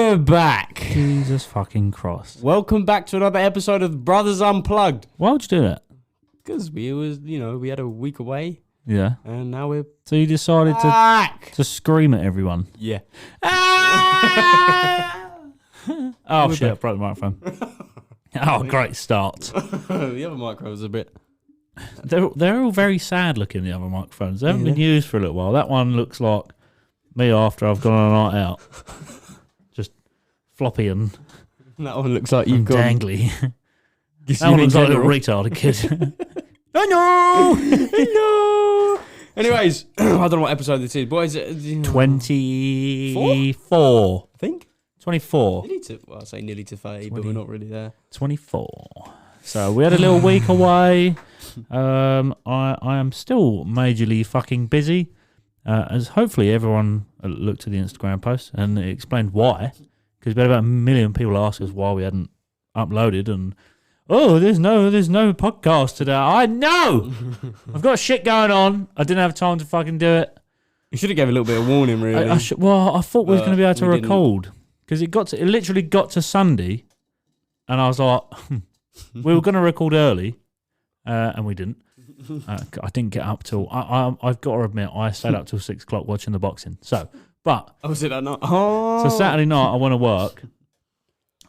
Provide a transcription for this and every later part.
We're back. Jesus fucking Christ. Welcome back to another episode of Brothers Unplugged. Why would you do that? Because we had a week away. Yeah. And now we're So you decided back. to scream at everyone. Yeah. Oh shit, I broke the microphone. Oh, great start. The other microphone was a bit... They're all very sad looking, the other microphones. They haven't been used for a little while. That one looks like me after I've gone on a night out. Just floppy and That one looks like you've gone... dangly. That one looks like a retarded kid. I know! Hello! Anyways, I don't know what episode this is. What is it? 24. I think. 24. I say nearly to 30, but we're not really there. 24. So we had a little week away. I am still majorly fucking busy. As hopefully everyone looked at the Instagram post and it explained why. Because we had about 1 million people ask us why we hadn't uploaded and there's no podcast today. I know! I've got shit going on. I didn't have time to fucking do it. You should have gave a little bit of warning, really. I thought we was going to be able to record. Because it literally got to Sunday and I was like, we were going to record early and we didn't. I didn't get up till... I've got to admit, I stayed up till 6 o'clock watching the boxing. So was it that night? Oh. So Saturday night I went to work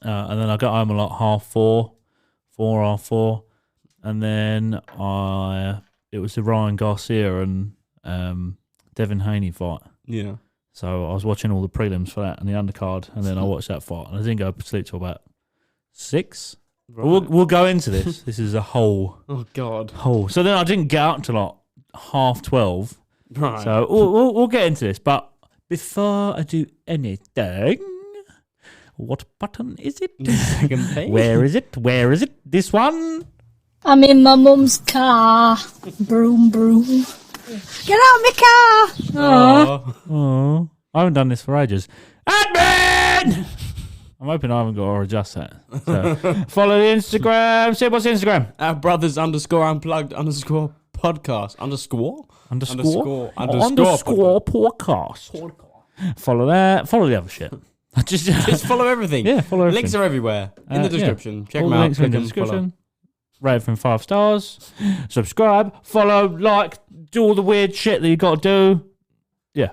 and then I got home at like 4:30, 4:30, and then it was the Ryan Garcia and Devin Haney fight. Yeah. So I was watching all the prelims for that and the undercard, and then I watched that fight, and I didn't go to sleep till about 6. Right. We'll go into this. This is a whole. Oh God. So then I didn't get out until like 11:30. Right. So we'll get into this, but before I do anything, what button is it? Second page. Where is it? This one? I'm in my mum's car. Broom, broom. Get out of my car! Oh, I haven't done this for ages. Admin! I'm hoping I haven't got to adjust that. So, follow the Instagram. Sid, what's the Instagram? Brothers_unplugged_podcast. Underscore podcast. Follow that. Follow the other shit. Just follow everything. Yeah, follow everything. Links are everywhere in the description. Check all them the out. links are in the description. Rate from 5 stars. Subscribe. Follow. Like. Do all the weird shit that you got to do. Yeah.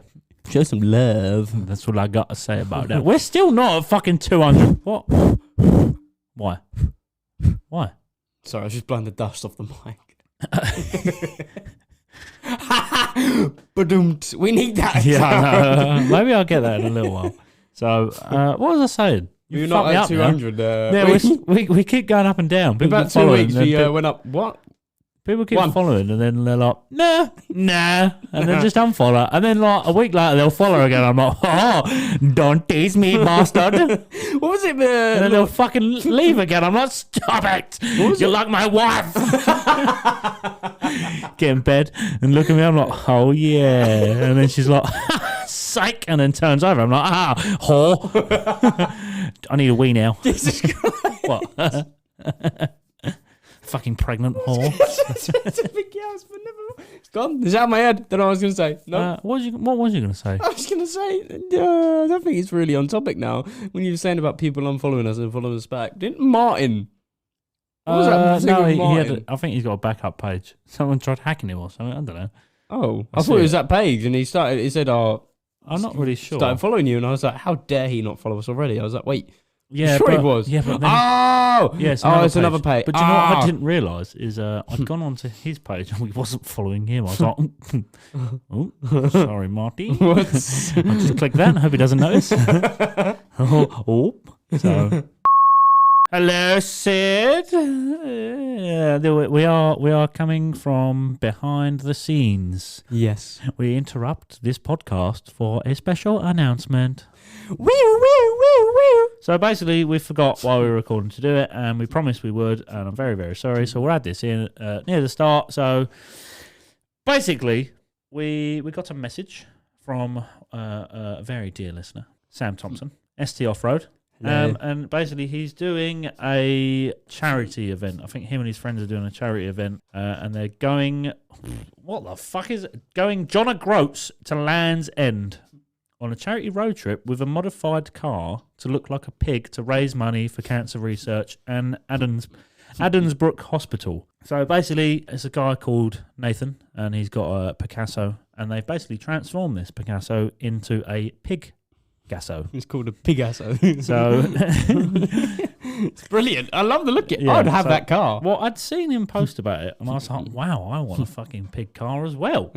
Show some love. That's all I got to say about that. We're still not at fucking 200. What? Why? Sorry, I was just blowing the dust off the mic. We need that. Yeah, maybe I'll get that in a little while. So, what was I saying? You're not at 200. Yeah, we keep going up and down. About 2 weeks, we went up. What? People keep following, and then they're like, nah, and then just unfollow. And then like a week later, they'll follow again. I'm like, don't tease me, bastard. What was it? And then they'll fucking leave again. I'm like, stop it. You're like my wife. Get in bed and look at me. I'm like, oh yeah. And then she's like, psych, and then turns over. I'm like, whore. I need a wee now. Jesus Christ. What? Fucking pregnant whore. It's a big yes, but never. It's gone. It's out of my head. Don't know what I was going to say. No. What was you going to say? I was going to say, I don't think it's really on topic now. When you were saying about people unfollowing us and following us back, didn't Martin? What was that thing with Martin? I think he's got a backup page. Someone tried hacking him or something. I don't know. Oh, I thought it was that page, and he said, I'm not really sure. Started following you, and I was like, how dare he not follow us already? I was like, wait. Yeah, sure he was. Yeah, but then, yes, it's another page. But you know what I didn't realise is I'd gone onto his page and we wasn't following him. I was like, oh, sorry, Marty. I just click that. I hope he doesn't notice. So, hello, Sid. We are coming from behind the scenes. Yes, we interrupt this podcast for a special announcement. So basically, we forgot while we were recording to do it, and we promised we would, and I'm very, very sorry. So we'll add this in near the start. So basically, we got a message from a very dear listener, Sam Thompson, ST Off-Road. And basically, he's doing a charity event. I think him and his friends are doing a charity event, and they're going... What the fuck is it? Going John O'Groats to Land's End on a charity road trip with a modified car to look like a pig to raise money for cancer research and Adamsbrook Hospital. So basically, it's a guy called Nathan, and he's got a Picasso, and they've basically transformed this Picasso into a pig gasso. It's called a Pigasso. So it's brilliant. I love the look at it. Yeah, I'd have so- that car. Well, I'd seen him post about it, and I was like, wow, I want a fucking pig car as well.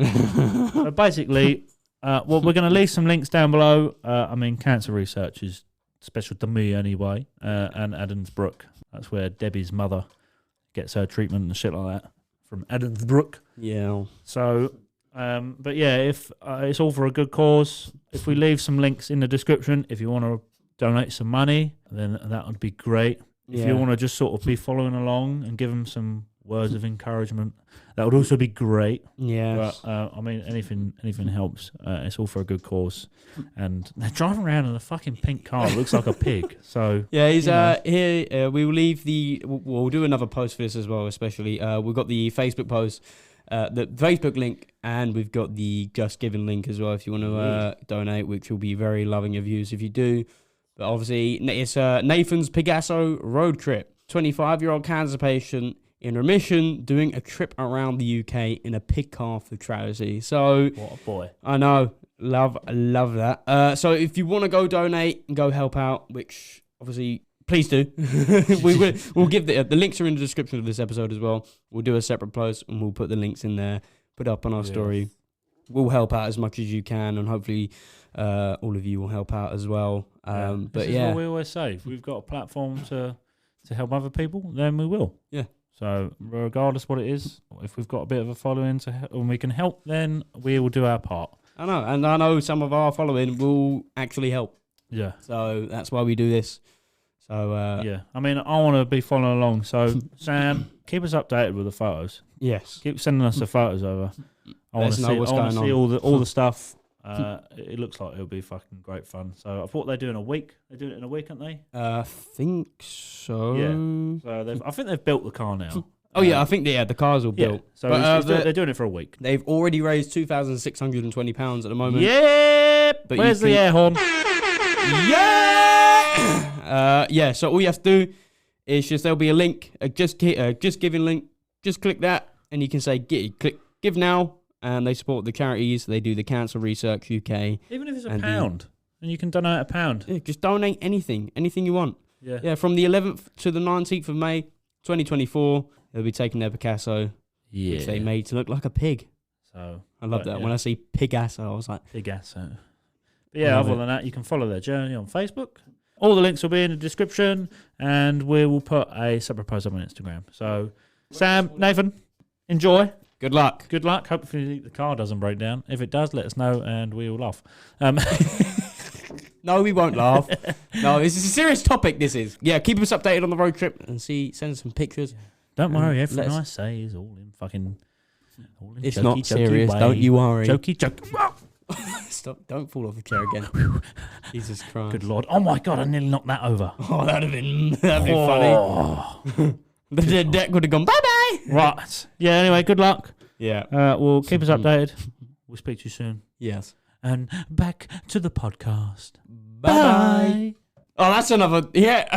So basically, well, we're going to leave some links down below. I mean, cancer research is special to me anyway, and Adamsbrook. That's where Debbie's mother gets her treatment and shit like that from Adamsbrook. Yeah. So, but yeah, if it's all for a good cause, if we leave some links in the description, if you want to donate some money, then that would be great. If you want to just sort of be following along and give them some words of encouragement, that would also be great. Yeah. But I mean, anything helps. It's all for a good cause. And they're driving around in a fucking pink car. It looks like a pig. So Yeah, he's here. We will leave we'll do another post for this as well. Especially, we've got the Facebook post, the Facebook link, and we've got the Just Giving link as well. If you want to donate, which will be very loving of you if you do. But obviously, it's Nathan's Picasso road trip. 25-year-old cancer patient in remission doing a trip around the UK in a pig car for charity. So what a boy. I know. Love that. So if you want to go donate and go help out, which obviously please do, we'll give the links are in the description of this episode as well. We'll do a separate post and we'll put the links in there, put up on our story. We'll help out as much as you can, and hopefully all of you will help out as well. But this is what we always say. If we've got a platform to help other people, then we will. Yeah. So regardless what it is, if we've got a bit of a following and we can help, then we will do our part. I know, and I know some of our following will actually help. Yeah. So that's why we do this. So yeah, I mean, I want to be following along. So Sam, keep us updated with the photos. Yes. Keep sending us the photos over. I Let want us to know see. what's I want to going see on. all the stuff. It looks like it'll be fucking great fun. So I thought they do in a week. They do it in a week, aren't they? I think so. Yeah. So I think they've built the car now. Oh yeah, I think the cars all built. So But, they're doing it for a week. they've already raised £2,620 at the moment. Yep. But Where's you the can- air horn? Yeah. Yeah. So all you have to do is there'll be a link, a just giving link. Just click that, and you can say click give now, and they support the charities. They do the Cancer Research UK. Even if it's a And pound, and you can donate £1. Yeah, just donate anything you want. Yeah. Yeah. From the 11th to the 19th of May, 2024, they'll be taking their Picasso, which they made to look like a pig. So I love that. yeah. When I see Picasso, I was like, big ass. But yeah, Love other it. than that, you can follow their journey on Facebook. All the links will be in the description, and we will put a separate post up on Instagram. So, Sam, Nathan, enjoy. good luck. Good luck. Hopefully the car doesn't break down. If it does, let us know, and we will laugh. No, we won't laugh. No, this is a serious topic. This is. Yeah, keep us updated on the road trip and send us some pictures. Don't worry, everything let's- I say is all in fucking. All in It's jokey, not jokey serious. way. Don't you worry. Jokey. Stop! Don't fall off the chair again. Jesus Christ! Good lord! Oh my god! I nearly knocked that over. Oh, that'd have been funny. Oh. The deck would have gone bye bye. Right. Yeah. Anyway, good luck. Yeah. We'll keep us updated. We'll speak to you soon. Yes. And back to the podcast. Bye. Oh, that's another. Yeah.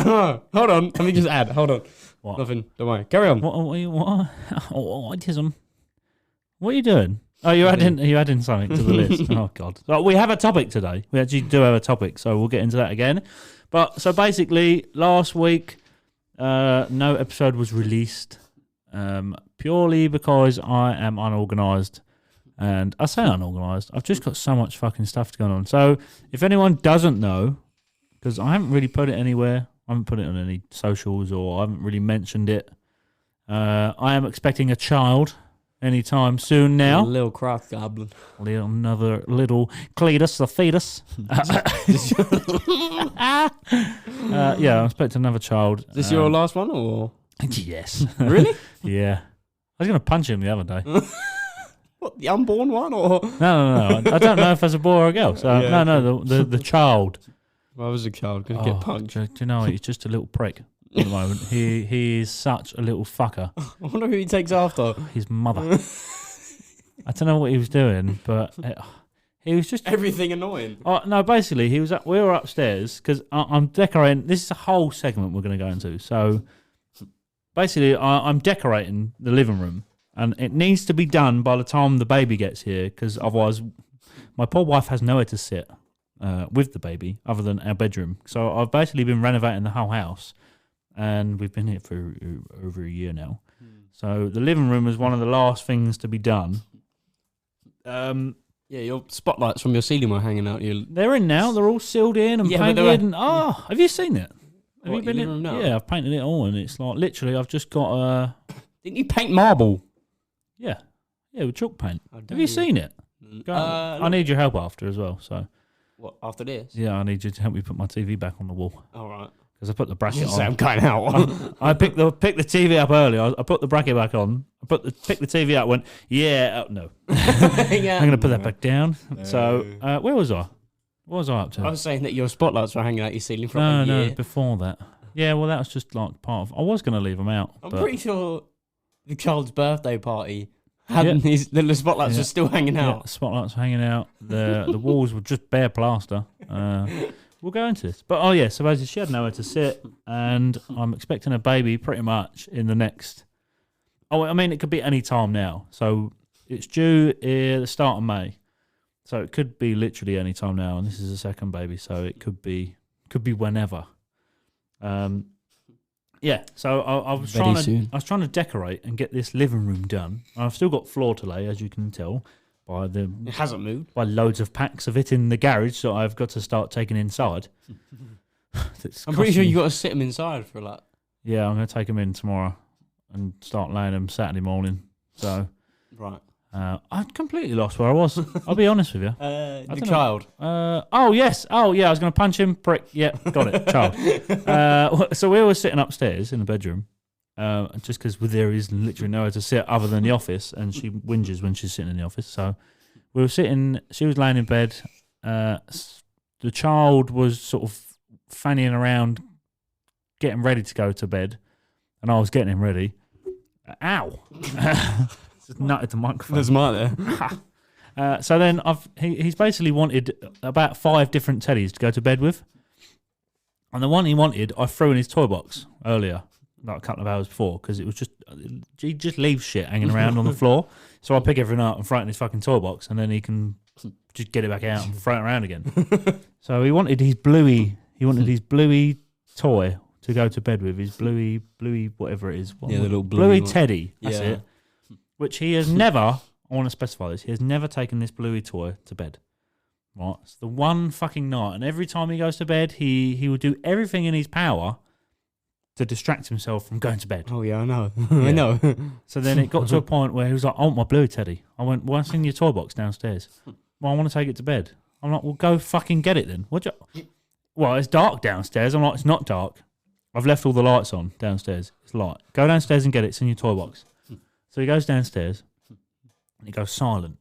Hold on. Let me just add. Hold on. What? Nothing. Don't worry. Carry on. What? Autism. What are you doing? Oh, you're adding something to the list. Oh God. So we have a topic today. We actually do have a topic, so we'll get into that again. But so basically, last week, no episode was released, purely because I am unorganised. And I say unorganised. I've just got so much fucking stuff going on. So if anyone doesn't know, because I haven't really put it anywhere, I haven't put it on any socials, or I haven't really mentioned it. I am expecting a child anytime soon now. Little craft goblin. Another little Cletus the fetus. Yeah, I'm expecting another child. Is this your last one or? Yes. Really? Yeah. I was going to punch him the other day. What, the unborn one or? No. I don't know if there's a boy or a girl. So Yeah. no, the child. I was a child. Gonna get punched. Do you know, he's just a little prick at the moment. He is such a little fucker. I wonder who he takes after. His mother. I don't know what he was doing, but He was just Everything annoying. no. Basically, we were upstairs because I'm decorating. This is a whole segment we're going to go into. So basically, I'm decorating the living room, and it needs to be done by the time the baby gets here, because otherwise, my poor wife has nowhere to sit with the baby other than our bedroom. So I've basically been renovating the whole house, and we've been here for over a year now. So the living room is one of the last things to be done. Yeah, your spotlights from your ceiling were hanging out. They're in now. They're all sealed in and painted. And have you seen it? Have you been in? Yeah, I've painted it all, and it's like literally, I've just got Didn't you paint marble? Yeah, with chalk paint. Have you seen it? I need your help after as well. So. What, after this? Yeah, I need you to help me put my TV back on the wall. All right. Because I put the bracket on. I'm cutting out. I picked the TV up earlier. I put the bracket back on. Picked the TV up. Went, no. Yeah. I'm going to put that back down. So, where was I? What was I up to? I was saying that your spotlights were hanging out your ceiling for a year. No, before that. Yeah, well, that was just like part of. I was going to leave them out. I'm pretty sure the child's birthday party had these little spotlights are still hanging out. Yeah, spotlights were hanging out. The walls were just bare plaster. We'll go into this. But, so basically she had nowhere to sit, and I'm expecting a baby pretty much in the next... it could be any time now. So it's due at the start of May. So it could be literally any time now, and this is a second baby, so it could be whenever. So I was trying to decorate and get this living room done. I've still got floor to lay, as you can tell. It hasn't moved. By loads of packs of it in the garage, so I've got to start taking inside. I'm pretty sure you got to sit them inside for like. Yeah, I'm going to take them in tomorrow and start laying them Saturday morning. So, right. I completely lost where I was. I'll be honest with you. The child. Yes. Oh, yeah. I was going to punch him. Prick. Yeah, got it. Child. So we were sitting upstairs in the bedroom. Just because there is literally nowhere to sit other than the office, and she whinges when she's sitting in the office. So we were sitting, she was laying in bed. The child was sort of fannying around, getting ready to go to bed, and I was getting him ready. Ow! Just nutted the microphone. There's mine there. So then he's basically wanted about 5 different teddies to go to bed with. And the one he wanted, I threw in his toy box earlier. Like a couple of hours before, because it was he just leaves shit hanging around on the floor. So I pick everything up and throw it in his fucking toy box, and then he can just get it back out and throw it around again. So he wanted his bluey toy to go to bed with, his bluey whatever it is. The little bluey teddy. That's it. Which he has never. I want to specify this. He has never taken this bluey toy to bed. Right, it's the one fucking night, and every time he goes to bed, he will do everything in his power to distract himself from going to bed. Oh, yeah, I know. I know. So then it got to a point where he was like, I want my blue teddy. I went, well, it's in your toy box downstairs. Well, I want to take it to bed. I'm like, well, go fucking get it then. Well, it's dark downstairs. I'm like, it's not dark. I've left all the lights on downstairs. It's light. Go downstairs and get it. It's in your toy box. So he goes downstairs, and he goes silent.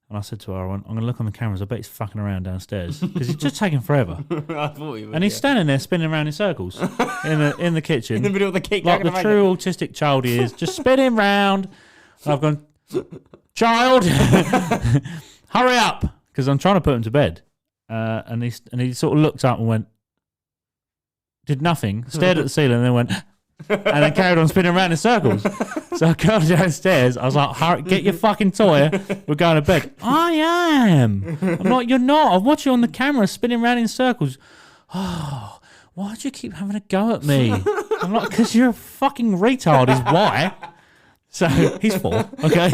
And I said to her, I'm going to look on the cameras. I bet he's fucking around downstairs because he's just taking forever. I thought he would. And he's standing there spinning around in circles in the kitchen, in the middle of the cake, like the true autistic child he is, just spinning round. And I've gone, child, hurry up, because I'm trying to put him to bed. And he sort of looked up and went, did nothing, stared at the ceiling, and then went. And then carried on spinning around in circles. So I got downstairs. I was like, hurry, get your fucking toy. We're going to bed. I am. I'm like, you're not. I watch you on the camera spinning around in circles. Oh, why do you keep having a go at me? I'm like, because you're a fucking retard is why. So he's 4, okay?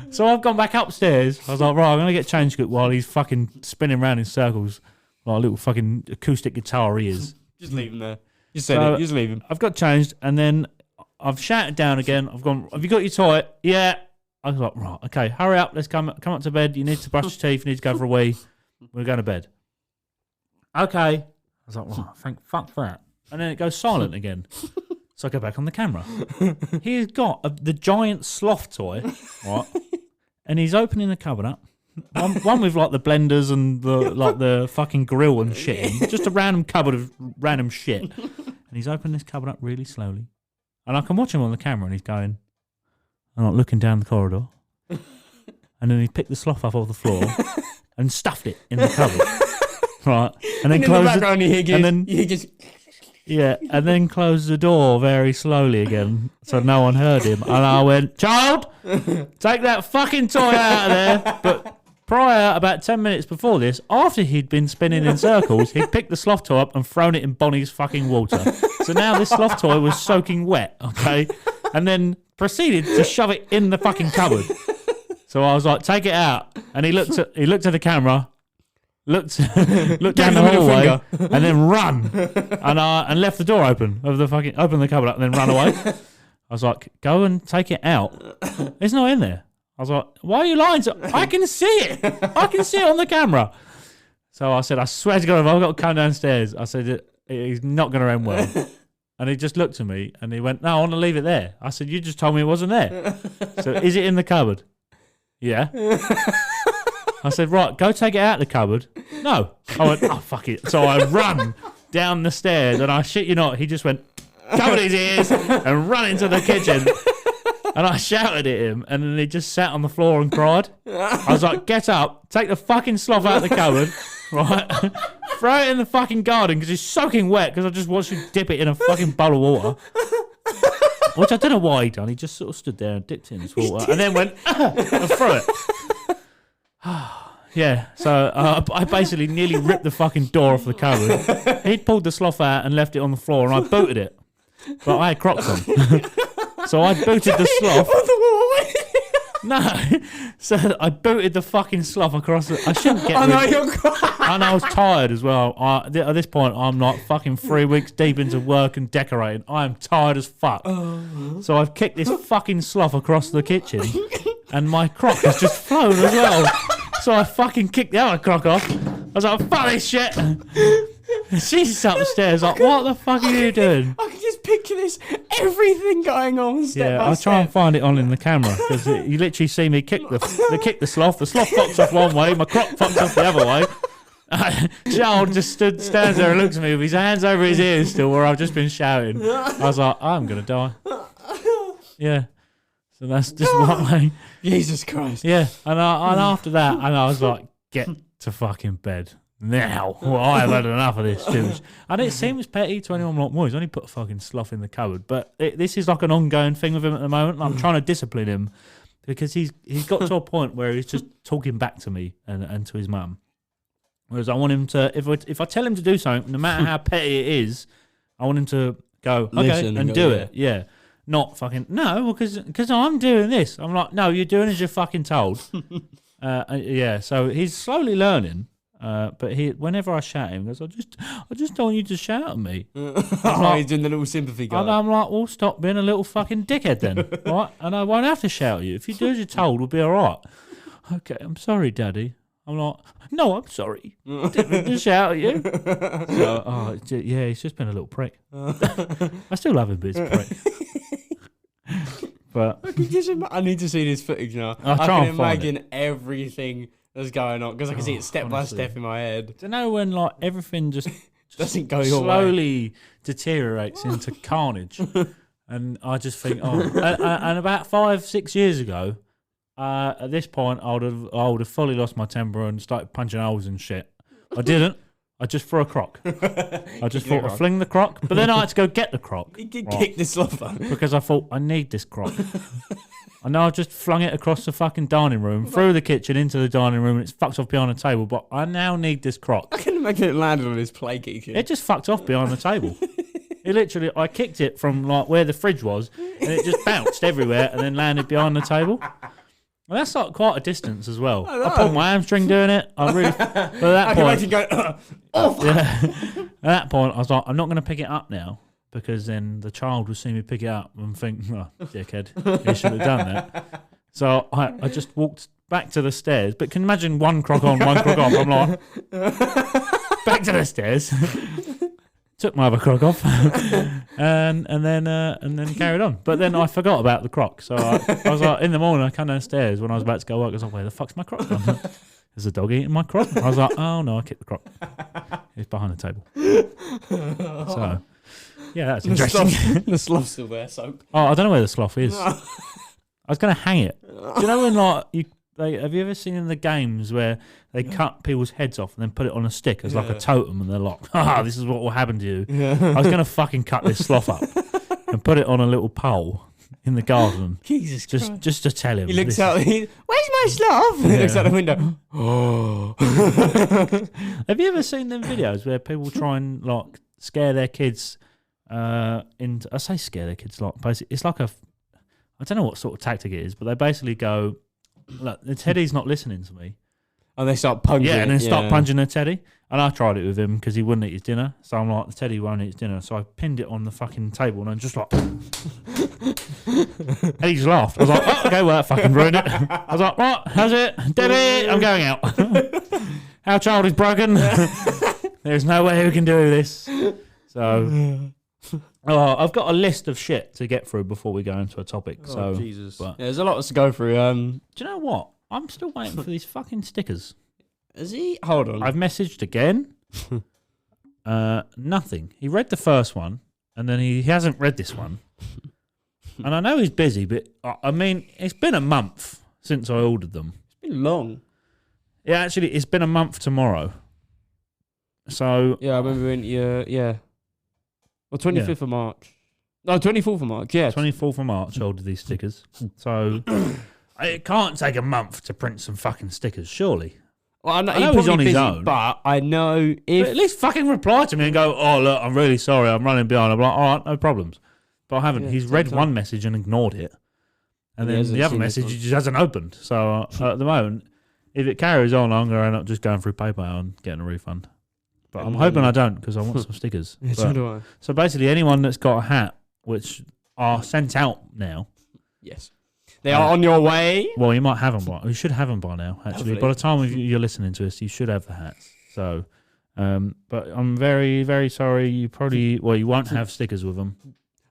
So I've gone back upstairs. I was like, right, I'm going to get changed while he's fucking spinning around in circles like a little fucking acoustic guitar he is. Just leave him there. You said it. Just leave him. I've got changed, and then I've shouted down again. I've gone, have you got your toy? Yeah. I was like, right, okay, hurry up. Let's come up to bed. You need to brush your teeth. You need to go for a wee. We're going to bed. Okay. I was like, right, fuck that. And then it goes silent again. So I go back on the camera. He's got the giant sloth toy, right? And he's opening the cupboard up. One with like the blenders and the fucking grill and shit in. Just a random cupboard of random shit. And he's opened this cupboard up really slowly. And I can watch him on the camera, and he's going, I'm not looking down the corridor. And and then he picked the sloth up off the floor and stuffed it in the cupboard. Right, and then in closed the background, you just and then closed the door very slowly again, so no one heard him. And I went, "Child, take that fucking toy out of there." But prior, about 10 minutes before this, after he'd been spinning in circles, he'd picked the sloth toy up and thrown it in Bonnie's fucking water. So now this sloth toy was soaking wet, okay, and then proceeded to shove it in the fucking cupboard. So I was like, "Take it out," and he looked at the camera. Looked down the hallway and then run and left the door open of the fucking open the cupboard up and then run away. I was like, "Go and take it out. It's not in there." I was like, "Why are you lying to? I can see it. I can see it on the camera." So I said, "I swear to God, if I've got to come downstairs," I said, "It's not going to end well." And he just looked at me and he went, "No, I want to leave it there." I said, "You just told me it wasn't there. So is it in the cupboard?" "Yeah." I said, "Right, go take it out of the cupboard." "No." I went, "Oh, fuck it." So I run down the stairs and I shit you not, he just went, covered his ears and ran into the kitchen. And I shouted at him and then he just sat on the floor and cried. I was like, "Get up, take the fucking sloth out of the cupboard, right? Throw it in the fucking garden because it's soaking wet because I just watched you dip it in a fucking bowl of water." Which I don't know why he done. He just sort of stood there and dipped it in his water and then went, and threw it. Yeah, so I basically nearly ripped the fucking door off the cupboard. He'd pulled the sloth out and left it on the floor, and I booted it. But I had Crocs on. So I booted the sloth. No, so I booted the fucking sloth across the... I shouldn't get... And I was tired as well. At this point, I'm like fucking 3 weeks deep into work and decorating. I am tired as fuck. So I've kicked this fucking sloth across the kitchen, and my croc has just flown as well. So I fucking kicked the other croc off. I was like, "Fuck this shit." She's upstairs like, "What the fuck are you doing?" I can just picture this, everything going on step by I'll step. try and find it on in the camera because you literally see me kick the sloth. The sloth fucks off one way, my croc fucks off the other way. Charles just stands there and looks at me with his hands over his ears still where I've just been shouting. I was like, "I'm going to die." Yeah. So that's just what way. Jesus Christ. Yeah. And after that, I was like, "Get to fucking bed. Now, well, I have had enough of this." And it seems petty to anyone like, "Well, he's only put a fucking sloth in the cupboard." But this is like an ongoing thing with him at the moment. I'm trying to discipline him because he's got to a point where he's just talking back to me and to his mum. Whereas I want him to, if I tell him to do something, no matter how petty it is, I want him to go, "Okay," and do it. Yeah. Not fucking, "No, because I'm doing this." I'm like, "No, you're doing as you're fucking told." Yeah, so he's slowly learning. But whenever I shout at him, he goes, I just don't want you to shout at me." He's doing the little sympathy guy. And I'm like, "Well, stop being a little fucking dickhead then, right? And I won't have to shout at you. If you do as you're told, we'll be all right." "Okay, I'm sorry, Daddy." I'm like, "No, I'm sorry. I didn't mean to shout at you." So, yeah, he's just been a little prick. I still love him, but he's a prick. But I need to see this footage now. I can imagine everything that's going on because I can see it step by step in my head. Do you know when like everything just doesn't go your way, slowly deteriorates into carnage? And I just think, and about 5-6 years ago, at this point, I would have fully lost my temper and started punching holes and shit. I didn't. I just threw a croc. I just thought I'd fling the croc, but then I had to go get the croc. You did kick the sloth though. Because I thought, I need this croc. I know I just flung it across the fucking dining room, through the kitchen into the dining room, and it's fucked off behind the table, but I now need this croc. I can imagine it landed on his play kitchen. It just fucked off behind the table. It literally, I kicked it from like where the fridge was, and it just bounced everywhere and then landed behind the table. Well, that's like quite a distance as well. I pulled my hamstring doing it. I really, but at that point, I can imagine going, "Oh." Yeah. At that point, I was like, I'm not going to pick it up now because then the child will see me pick it up and think, "Oh, dickhead, you should have done that." So I just walked back to the stairs. But can you imagine one croc on, one croc off? I'm like, back to the stairs. Took my other croc off and then carried on. But then I forgot about the croc. So I was like, in the morning, I come downstairs when I was about to go work. I was like, "Where the fuck's my croc gone?" "There's a dog eating my croc." I was like, "Oh no, I kicked the croc. It's behind the table." So, yeah, that's interesting. The sloth's still there, so. Oh, I don't know where the sloth is. I was going to hang it. Do you know when like have you ever seen in the games where they cut people's heads off and then put it on a stick as like a totem, and they're like, this is what will happen to you. I was going to fucking cut this sloth up and put it on a little pole in the garden. Jesus Christ. Just to tell him. He looks out. Where's my sloth? He looks out the window. Have you ever seen them videos where people try and like scare their kids? I say scare their kids, like basically, it's like I don't know what sort of tactic it is, but they basically go, look, the teddy's not listening to me. And they start punching. Yeah, and then start punching the teddy. And I tried it with him because he wouldn't eat his dinner. So I'm like, the teddy won't eat his dinner. So I pinned it on the fucking table and I'm just like, and he just laughed. I was like, oh, okay, well, that fucking ruined it. I was like, what? How's it? Debbie, I'm going out. Our child is broken. There's no way we can do this. So, I've got a list of shit to get through before we go into a topic. So, Jesus. But, There's a lot to go through. do you know what? I'm still waiting for these fucking stickers. Is he? Hold on. I've messaged again. Nothing. He read the first one, and then he hasn't read this one. And I know he's busy, but I mean, it's been a month since I ordered them. It's been long. Yeah, actually, it's been a month tomorrow. So Yeah, I remember when Well, 25th of March. No, 24th of March, yeah. 24th of March, I ordered these stickers. So it can't take a month to print some fucking stickers, surely. Well, I know he's on his own. But I know if... But at least fucking reply to me and go, oh, look, I'm really sorry, I'm running behind. I'm like, all right, no problems. But I haven't. Yeah, He's read one message and ignored it. And then the other message he just hasn't opened. So at the moment, if it carries on, I'm going to end up just going through PayPal and getting a refund. But I'm hoping I don't, because I want some stickers. So do I. So basically, anyone that's got a hat, which are sent out now. Yes. They are on your way. Well, you might have them by. You should have them by now, actually. Hopefully. By the time you're listening to us, you should have the hats. So, but I'm very, very sorry. You won't have stickers with them.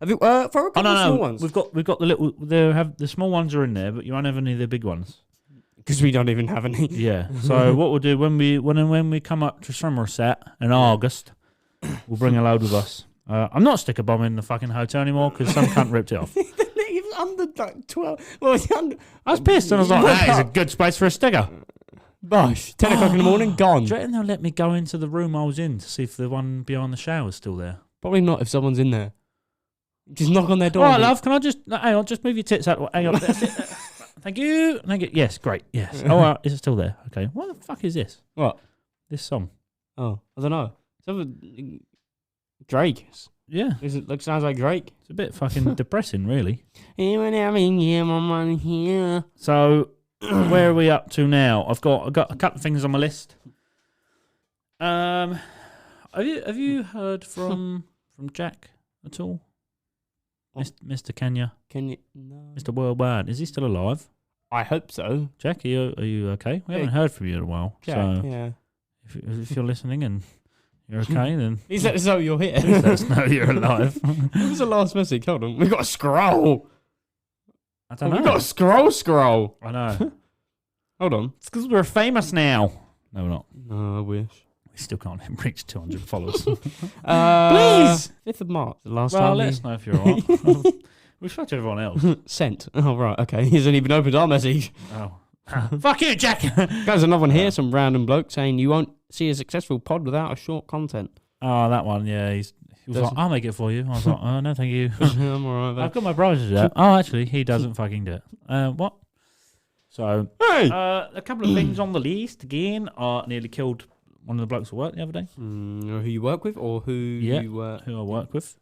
Have you, for a couple of small ones? We've got the little. The small ones are in there, but you won't have any of the big ones. Because we don't even have any. Yeah. So what we'll do when we come up to Somerset in August, we'll bring a load with us. I'm not sticker bombing the fucking hotel anymore because some cunt ripped it off. He was under like 12. Well, I was pissed and I was like, that is a good space for a sticker. Bosh. 10 o'clock in the morning, gone. Do you reckon they'll let me go into the room I was in to see if the one behind the shower is still there? Probably not if someone's in there. Just knock on their door. All right, love, can I just... Hang on, just move your tits out. Hang on, that's it. Thank you. Yes, great. Yes. Oh, right, is it still there? Okay. What the fuck is this? What? This song. Oh, I don't know. Something... Drake. Yeah. Sounds like Drake. It's a bit fucking depressing, really. Here. So, where are we up to now? I've got a couple of things on my list. Have you heard from Jack at all? Mr. Kenya? No. Mr. Worldwide. Is he still alive? I hope so. Jack, are you okay? We haven't heard from you in a while. Jack, so yeah. If you're listening and you're okay, then Please let us know you're here. please let us know you're alive. What was the last message? Hold on. We've got a scroll. I don't know. We've got a scroll. I know. Hold on. It's because we're famous now. No, we're not. No, I wish. We still can't reach 200 followers. Please. 5th of March. The last Well, time. let us know if you're alright. We spoke to everyone else. Sent. Oh, right. Okay. He hasn't even opened our message. Oh. Fuck you, Jack. There's another one here. Some random bloke saying you won't see a successful pod without a short content. Oh, that one. Yeah, he was like, I'll make it for you. I was like, oh, no, thank you. I'm alright. I've got my browser to do it. Oh, actually, he doesn't fucking do it. What? So, Hey! a couple of things on the list. Again, I nearly killed one of the blokes at work the other day. Who you work with or who you work? Who I work with.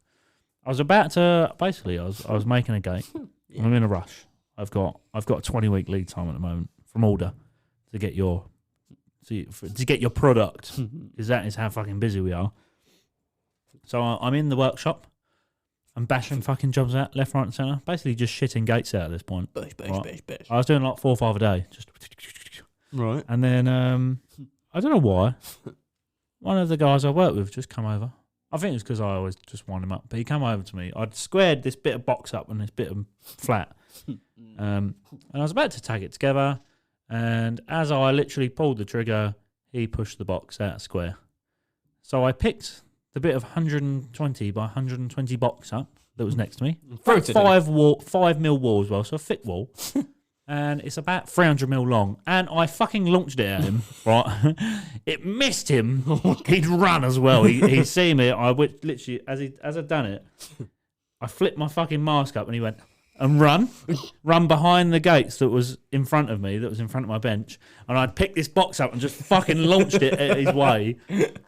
I was about to, basically, I was making a gate. I'm in a rush. I've got a 20-week lead time at the moment from order to get your product, because that is how fucking busy we are. So I'm in the workshop. I'm bashing fucking jobs out left, right, and centre. Basically, just shitting gates out at this point. Bash. I was doing like 4 or 5 a day, just Right. and then I don't know why. One of the guys I work with just come over. I think it's because I always just wind him up. But he came over to me. I'd squared this bit of box up and this bit of flat. And I was about to tag it together. And as I literally pulled the trigger, he pushed the box out square. So I picked the bit of 120 by 120 box up that was next to me. 5 mil wall as well, so a thick wall. and it's about 300mm long, and I fucking launched it at him, right? It missed him. He'd run as well. He'd seen me. I would literally, as I'd done it, I flipped my fucking mask up, and he went, and run behind the gates that was in front of me, that was in front of my bench, and I'd picked this box up and just fucking launched it at his way,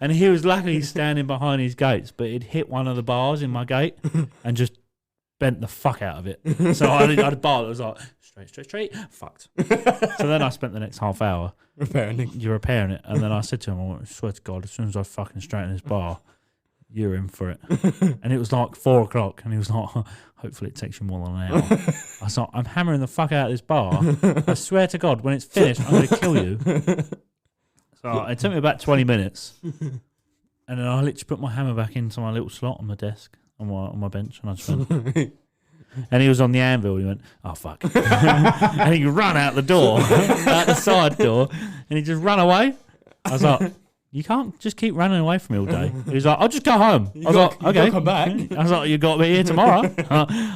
and he was luckily standing behind his gates, but it hit one of the bars in my gate and just bent the fuck out of it. So I had a bar that was like, straight, fucked. So then I spent the next half hour repairing it, and then I said to him, I swear to God, as soon as I fucking straighten this bar, you're in for it. And it was like 4 o'clock, and he was like, hopefully it takes you more than an hour. I was like, I'm hammering the fuck out of this bar. I swear to God, when it's finished, I'm going to kill you. So it took me about 20 minutes, and then I literally put my hammer back into my little slot on my desk, on my bench, and I just went, and he was on the anvil. He went, oh fuck. And he ran out the door, out the side door, and he just ran away. I was like, you can't just keep running away from me all day. He was like, I'll just go home. I was like, okay. Come back. I was like, you got me here tomorrow.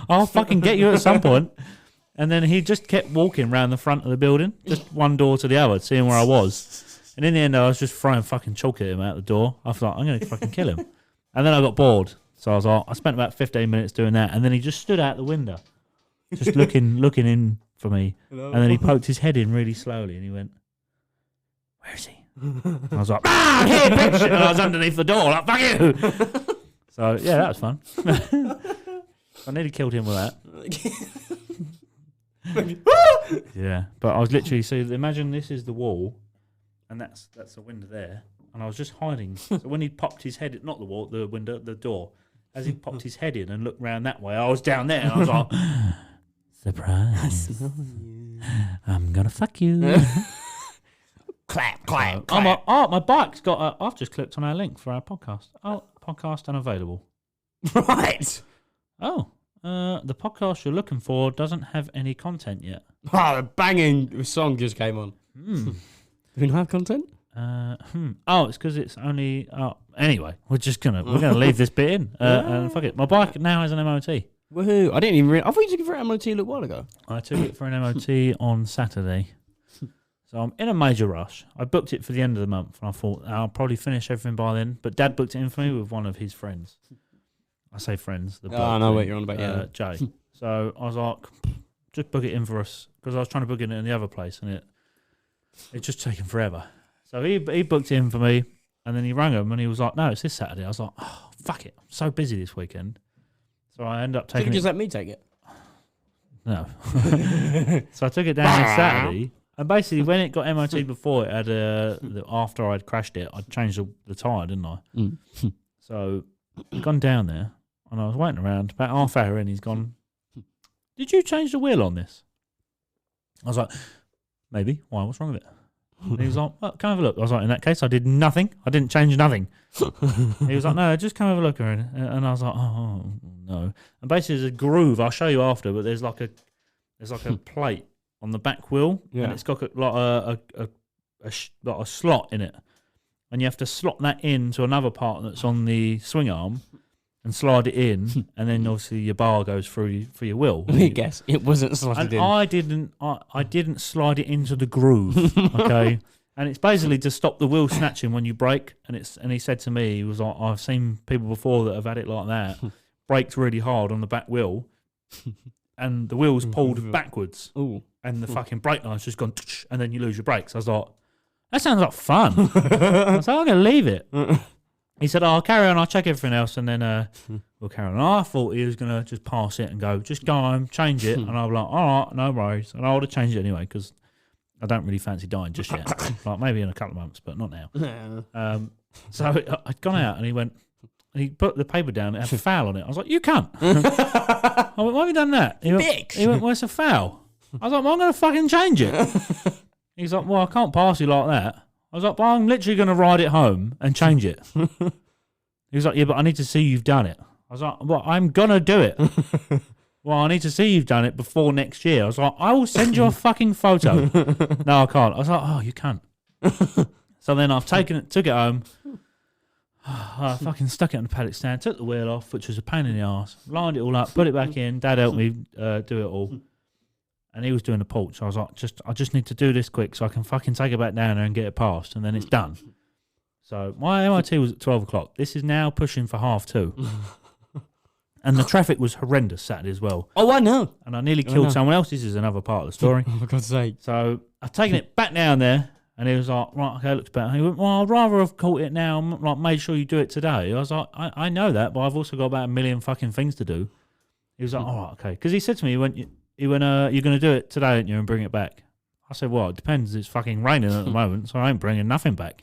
I'll fucking get you at some point. And then he just kept walking around the front of the building, just one door to the other, seeing where I was. And in the end, I was just throwing fucking chalk at him out the door. I was like, I'm going to fucking kill him. And then I got bored. So I was like, I spent about 15 minutes doing that. And then he just stood out the window, just looking in for me. Hello. And then he poked his head in really slowly, and he went, where is he? I was like, here, bitch! And I was underneath the door, like, fuck you! So, yeah, that was fun. I nearly killed him with that. Yeah, but I was literally, so imagine this is the wall, and that's the window there, and I was just hiding. So when he popped his head, not the wall, the window, the door, as he popped his head in and looked round that way, I was down there, and I was like, surprise! I'm gonna fuck you. Clap. My bike's got. I've just clicked on our link for our podcast. Oh, podcast unavailable. Right. Oh, the podcast you're looking for doesn't have any content yet. Oh, a banging song just came on. Do we not have content? Oh, it's because it's only. Anyway, we're gonna leave this bit in. And fuck it. My bike now has an MOT. Woohoo! I didn't even. I thought you took it for an MOT a little while ago. I took it for an MOT on Saturday. So I'm in a major rush. I booked it for the end of the month, and I thought I'll probably finish everything by then. But Dad booked it in for me with one of his friends. I say friends. I know what you're on about, yeah. Jay. So I was like, just book it in for us, because I was trying to book it in the other place, and it's just taken forever. So he booked it in for me, and then he rang him, and he was like, no, it's this Saturday. I was like, oh, fuck it. I'm so busy this weekend. So I ended up taking it. Just let me take it? No. So I took it down this Saturday. And basically, when it got MOT before, it had after I'd crashed it, I'd changed the tyre, didn't I? So I'd gone down there, and I was waiting around. About half hour in, he's gone, did you change the wheel on this? I was like, maybe. Why? What's wrong with it? And he was like, well, come have a look. I was like, in that case, I did nothing. I didn't change nothing. He was like, no, just come have a look. And I was like, oh, no. And basically, there's a groove. I'll show you after, but there's like a plate on the back wheel, and it's got a slot in it, and you have to slot that into another part that's on the swing arm and slide it in, and then obviously your bar goes through your wheel. Let me guess, it wasn't slotted in. I didn't slide it into the groove. Okay, and it's basically to stop the wheel snatching when you brake. And he said to me, he was like, I've seen people before that have had it like that, braked really hard on the back wheel, and the wheel's pulled backwards. Ooh. And the fucking brake line's just gone, and then you lose your brakes. I was like, that sounds like fun. I was like, I'm going to leave it. He said, I'll carry on, I'll check everything else, and then we'll carry on. I thought he was going to just pass it and go, just go home, change it. And I was like, all right, no worries. And I would have changed it anyway, because I don't really fancy dying just yet. Like maybe in a couple of months, but not now. So I'd gone out, and he went, and he put the paper down, it had a foul on it. I was like, you can't. I went, why have you done that? He went, well, it's a foul. I was like, well, I'm going to fucking change it. He's like, well, I can't pass you like that. I was like, well, I'm literally going to ride it home and change it. He was like, yeah, but I need to see you've done it. I was like, well, I'm going to do it. Well, I need to see you've done it before next year. I was like, I will send you a fucking photo. No, I can't. I was like, oh, you can't. So then I've took it home. I fucking stuck it on the paddock stand, took the wheel off, which was a pain in the arse, lined it all up, put it back in. Dad helped me do it all. and he was doing the porch. I was like, I just need to do this quick so I can fucking take it back down there and get it passed, and then it's done. So my MOT was at 12 o'clock. This is now pushing for 2:30. And the traffic was horrendous Saturday as well. Oh, I know. And I nearly killed someone else. This is another part of the story. Oh, for God's sake. So I've taken it back down there, and he was like, right, okay, it looks better. He went, well, I'd rather have caught it now, like, made sure you do it today. I was like, I know that, but I've also got about 1 million fucking things to do. He was like, all right, okay. Because he said to me, you're going to do it today, aren't you, and bring it back? I said, well, it depends. It's fucking raining at the moment, so I ain't bringing nothing back.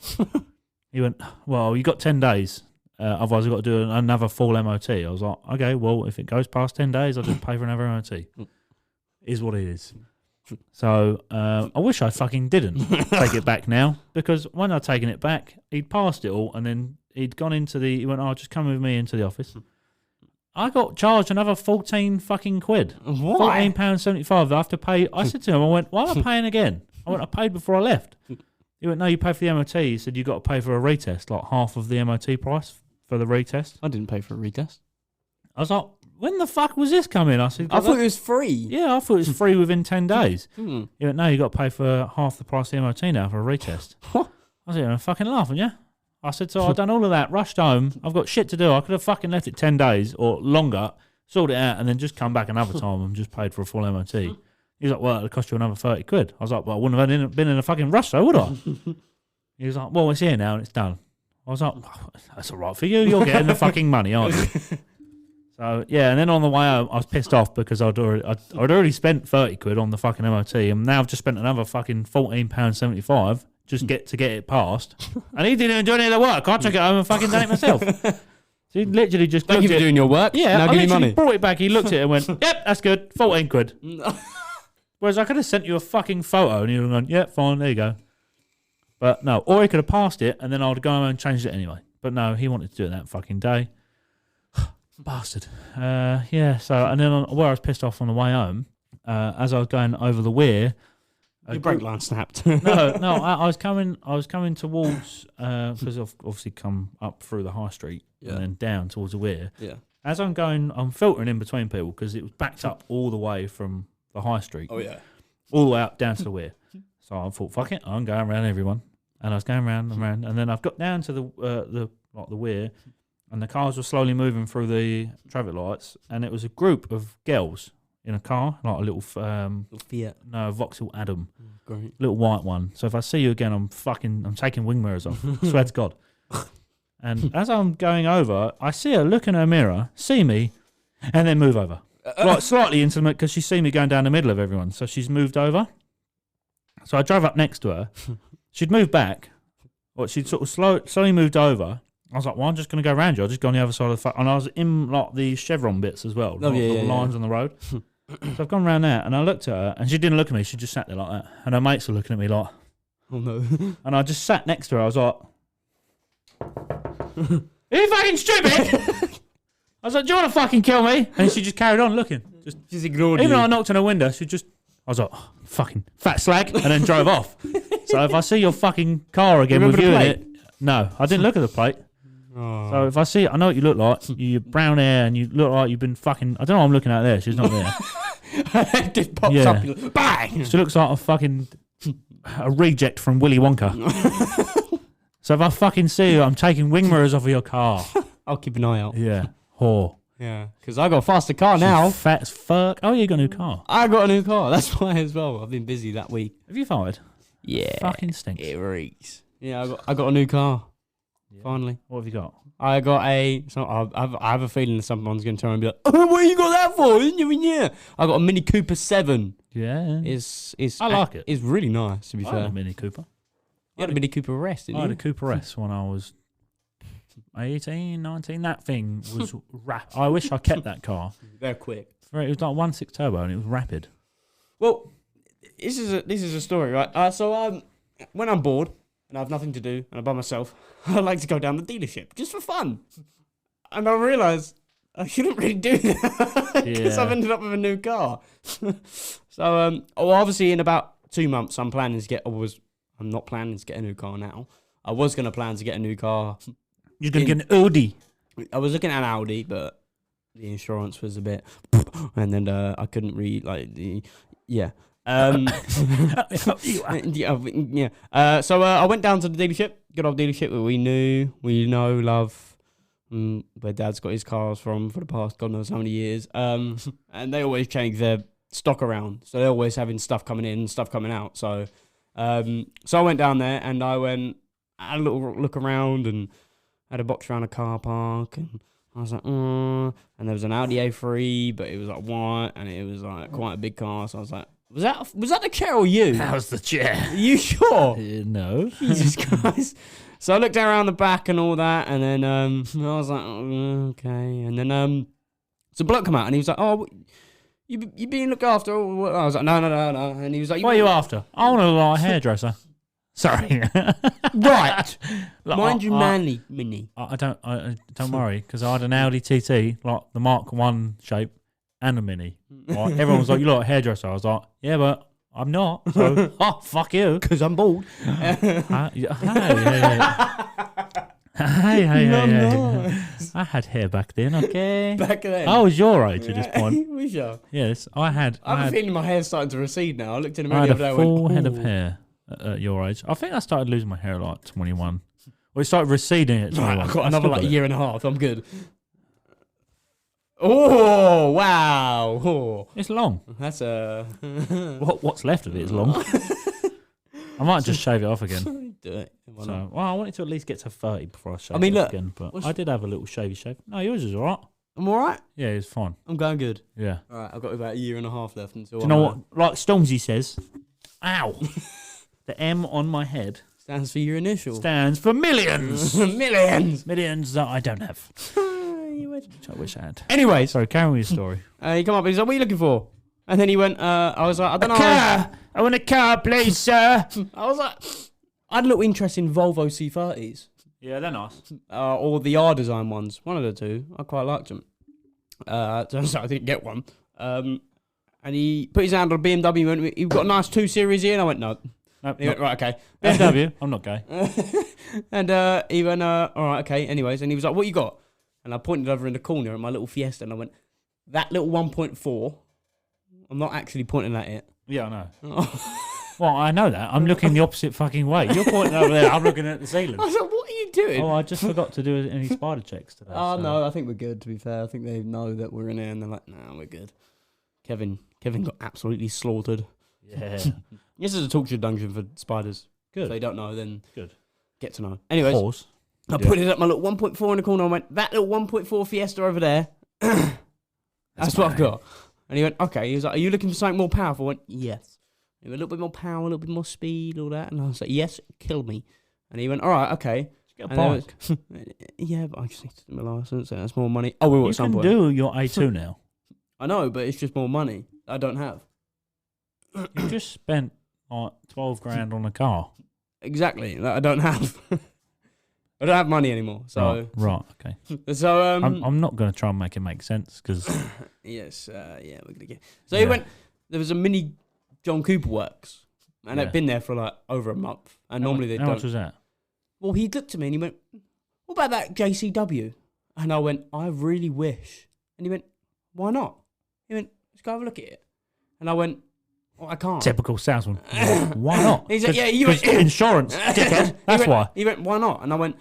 He went, well, you got 10 days. Otherwise, I've got to do another full MOT. I was like, okay, well, if it goes past 10 days, I'll just pay for another MOT. Is what it is. So I wish I fucking didn't take it back now, because when I'd taken it back, he'd passed it all, and then he'd gone into he went, oh, just come with me into the office. I got charged another 14 fucking quid. Why? £14.75 I have to pay. I said to him, I went, why am I paying again? I went, I paid before I left. He went, no, you pay for the MOT. He said, you got to pay for a retest, like half of the MOT price for the retest. I didn't pay for a retest. I was like, when the fuck was this coming? I said, I thought it was free. Yeah, I thought it was free within 10 days. Hmm. He went, no, you got to pay for half the price of the MOT now for a retest. What? I said, I'm fucking laughing, yeah? I said, so I've done all of that, rushed home. I've got shit to do. I could have fucking left it 10 days or longer, sorted it out, and then just come back another time and just paid for a full MOT. He was like, well, it'll cost you another 30 quid. I was like, well, I wouldn't have been in a fucking rush, though, would I? He was like, well, it's here now and it's done. I was like, oh, that's all right for you. You're getting the fucking money, aren't you? So, yeah, and then on the way home, I was pissed off because I'd already spent 30 quid on the fucking MOT, and now I've just spent another fucking £14.75 just to get it passed. And he didn't even do any of the work. I took it home and fucking done it myself. So he literally just Thank you for doing your work. Yeah, now I give me money. brought it back. He looked at it and went, yep, that's good, 14 quid. Whereas I could have sent you a fucking photo and you would have gone, yep, fine, there you go. But no, or he could have passed it and then I would have gone home and changed it anyway. But no, he wanted to do it that fucking day. Bastard. Yeah, so, and then where I was pissed off on the way home, as I was going over the weir, Your brake line snapped. I was coming towards, because I've obviously come up through the high street and then down towards the weir. Yeah. As I'm going, I'm filtering in between people because it was backed up all the way from the high street. Oh, yeah. All the way up down to the weir. So I thought, fuck it, I'm going around everyone. And I was going round and round, and then I've got down to the weir, and the cars were slowly moving through the traffic lights, and it was a group of girls in a car, like a little Fiat. no, Vauxhall Adam, Great. little white one. So if I see you again, I'm taking wing mirrors off. Swear to God. And as I'm going over, I see her look in her mirror, see me, and then move over. Like slightly into me, because she's seen me going down the middle of everyone. So she's moved over. So I drove up next to her. She'd moved back. Or she'd sort of slowly moved over. I was like, well, I'm just going to go around you. I'll just go on the other side of the... And I was in like the chevron bits as well. Oh, the lines on the road. So I've gone around there, and I looked at her, and she didn't look at me. She just sat there like that. And her mates were looking at me like... Oh, no. And I just sat next to her. I was like... Are you fucking stupid? I was like, do you want to fucking kill me? And she just carried on looking. Just ignored Even you. though I knocked on her window, she just... I was like, oh, fucking fat slag, and then drove off. So if I see your fucking car again with you in it... No, I didn't look at the plate. Oh. So if I see it, I know what you look like. You brown hair, and you look like you've been fucking... I don't know what I'm looking at there. She's not there. Her head just pops Yeah. up. Like, bang! She looks like a reject from Willy Wonka. So if I fucking see you, I'm taking wing mirrors off of your car. I'll keep an eye out. Yeah. Whore. Yeah. Because I got a faster car now. She's fat as fuck. Oh, you got a new car. I got a new car. That's why as well. I've been busy that week. Have you fired? Yeah. Fucking stinks. It reeks. Yeah, I got a new car. Yeah. Finally. What have you got? I got I have a feeling that someone's going to turn and be like, oh, what you got that for? Isn't you in here? I got a Mini Cooper 7. Yeah. I like it. It's really nice, to be I fair. had a Mini Cooper. You had a Mini Cooper RS, didn't I you? had a Cooper S when I was 18, 19. That thing was I wish I kept that car. They're quick. It was like 1.6 turbo and it was rapid. Well, this is a story, right? So when I'm bored and I have nothing to do and I'm by myself, I like to go down the dealership just for fun. And I realise I shouldn't really do that because I've ended up with a new car. So obviously in about 2 months I'm not planning to get a new car now. I was going to plan to get a new car. You're going to get an Audi. I was looking at an Audi, but the insurance was a bit... And then I couldn't read, like, Yeah. Yeah. So I went down to the dealership, good old dealership that we know, love, where Dad's got his cars from for the past God knows how many years. And they always change their stock around, so they're always having stuff coming in, stuff coming out. So, so I went down there and I had a little look around and had a box around a car park, and I was like, and there was an Audi A3, but it was like white and it was like quite a big car. So I was like, was that the chair or you? That was the chair. Are you sure? No. Jesus Christ. So I looked around the back and all that, and then I was like, okay. And then so a bloke come out and he was like, oh, you being looked after? I was like, no. And he was like, what are you after? I want a like, hairdresser. Sorry. Right. Like, Mind you, manly, Mini. I don't worry, because I had an Audi TT, like the Mark 1 shape, and a Mini. Right? Everyone was like, you look like a hairdresser. I was like, yeah, but I'm not. So, fuck you. Because I'm bald. Hey. I had hair back then, okay? Back then. I was your age at this point. We sure. Yes, I had. I have a feeling my hair's starting to recede now. I looked in the mirror I the had other day a and full went, head of hair at your age. I think I started losing my hair at like 21. Well, it started receding at 21. Right, I've got another like year and a half. I'm good. Oh, wow. Oh. It's long. That's a... What's left of it is long. I might just shave it off again. Do it. Why So, not? well, I wanted to at least get to 30 before I shave I mean, it off look, again. But what's- I did have a little shavy shave. No, yours is all right. I'm all right. Yeah, it's fine. I'm going good. Yeah. All right, I've got about a year and a half left until... Do you know what? Like Stormzy says, ow. The M on my head Stands for your initial. stands for millions. Millions. Millions that I don't have. You wish. Which I wish I had. Anyways, Sorry, carry on with your story. he come up and he's like, what are you looking for? And then he went, I was like, I don't know. Car! I want a car, please, sir. I was like, I had a little interest in Volvo C30s. Yeah, they're nice. Or the R design ones. One of the two. I quite liked them. Turns out I didn't get one. And he put his hand on a BMW and went, you've got a nice 2 Series here? And I went, no. Nope, And he went, right, okay. BMW, I'm not gay. And he went, all right, okay. Anyways, and he was like, what you got? And I pointed over in the corner at my little Fiesta and I went, that little 1.4. I'm not actually pointing at it. Yeah, I know. Well, I know that. I'm looking the opposite fucking way. You're pointing over there. I'm looking at the ceiling. I was like, what are you doing? Oh, I just forgot to do any spider checks today. Oh, so. no, I think we're good, to be fair. I think they know that we're in there and they're like, nah, we're good. Kevin got absolutely slaughtered. Yeah. This is a talk show dungeon for spiders. Good. If they don't know, then Good. get to know. Anyways, Pause. I put it at my little 1.4 in the corner. I went, that little 1.4 Fiesta over there. That's what I've got. And he went, okay. He was like, are you looking for something more powerful? I went, yes. He went, a little bit more power, a little bit more speed, all that. And I was like, yes, kill me. And he went, all right, okay. Get a And I bike. was- yeah, but I just need to do my license and that's more money. Oh, we will You at some can point. do your A2 now. I know, but it's just more money I don't have. You just spent like 12 grand on a car. Exactly, that I don't have. I don't have money anymore. So, Right, okay. so I'm not going to try and make it make sense because yes, yeah, we're gonna get. So he went. There was a mini John Cooper works, and Yeah. it'd been there for like over a month. And normally they how don't. much was that? Well, he looked at me and he went, "What about that JCW?" And I went, "I really wish." And he went, "Why not?" He went, "Let's go have a look at it." And I went, "Oh, I can't." Typical salesman. Why not? He's like, 'Cause- "Yeah, you 'cause went insurance, dickhead. That's he went, why." He went, "Why not?" And I went,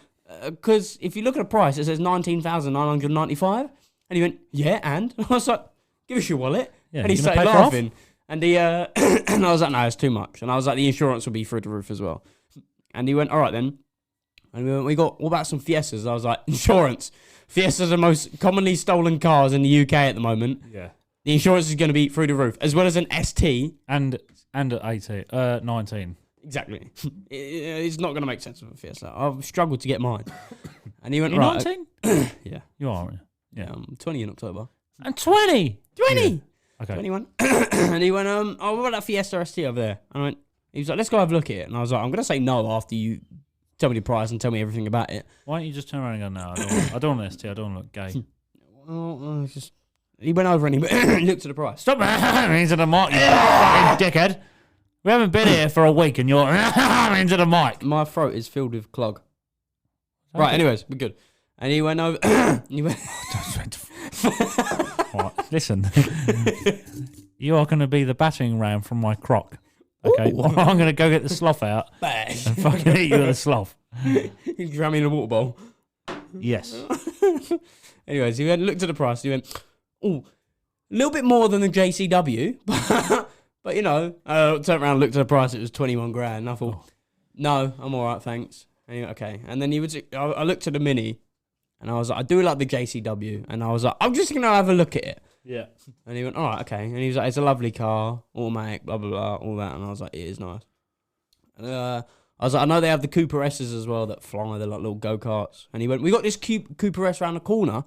"Because if you look at the price, it says 19,995." And he went, "Yeah, and?" I was like, "Give us your wallet." Yeah, and he you gonna started pay for off? laughing. And he and I was like, "No, it's too much." And I was like, "The insurance will be through the roof as well." And he went, "All right then." And we went, what about some Fiestas? I was like, "Insurance. Fiestas are the most commonly stolen cars in the UK at the moment. Yeah. The insurance is going to be through the roof, as well as an ST." And at 19. Exactly. It's not going to make sense of a Fiesta. I've struggled to get mine. And he went, You're right. 19? Yeah. You are, aren't you? Yeah, I'm 20 in October. And 20! 20! Yeah. Okay. 21. And he went, oh, what about that Fiesta ST over there? And I went, he was like, let's go have a look at it. And I was like, I'm going to say no after you tell me the price and tell me everything about it. Why don't you just turn around and go, no, I don't want an ST, I don't want to look gay. Well, it's just... He went over and he looked at the price. Stop into the mic, you fucking dickhead. We haven't been here for a week and you're into the mic. My throat is filled with clog. Right, anyways, we're good. And he went over... he went, Right, listen. you are going to be the battering ram from my crock. Okay, I'm going to go get the sloth out Bang. and fucking hit you with a sloth. You dram me in a water bowl. Yes. Anyways, he looked at the price. He went, "Oh, a little bit more than the JCW, but you know." Turned around, and looked at the price. It was 21 grand. And I thought, "No, I'm all right, thanks." And he went, "Okay." And then I looked at the Mini, and I was like, "I do like the JCW," and I was like, "I'm just gonna have a look at it." Yeah. And he went, "All right, okay." And he was like, "It's a lovely car, automatic, blah blah blah, all that." And I was like, "It is nice." And I was like, "I know they have the Cooper S's as well that fly. They're like little go karts." And he went, "We got this Cooper S round the corner."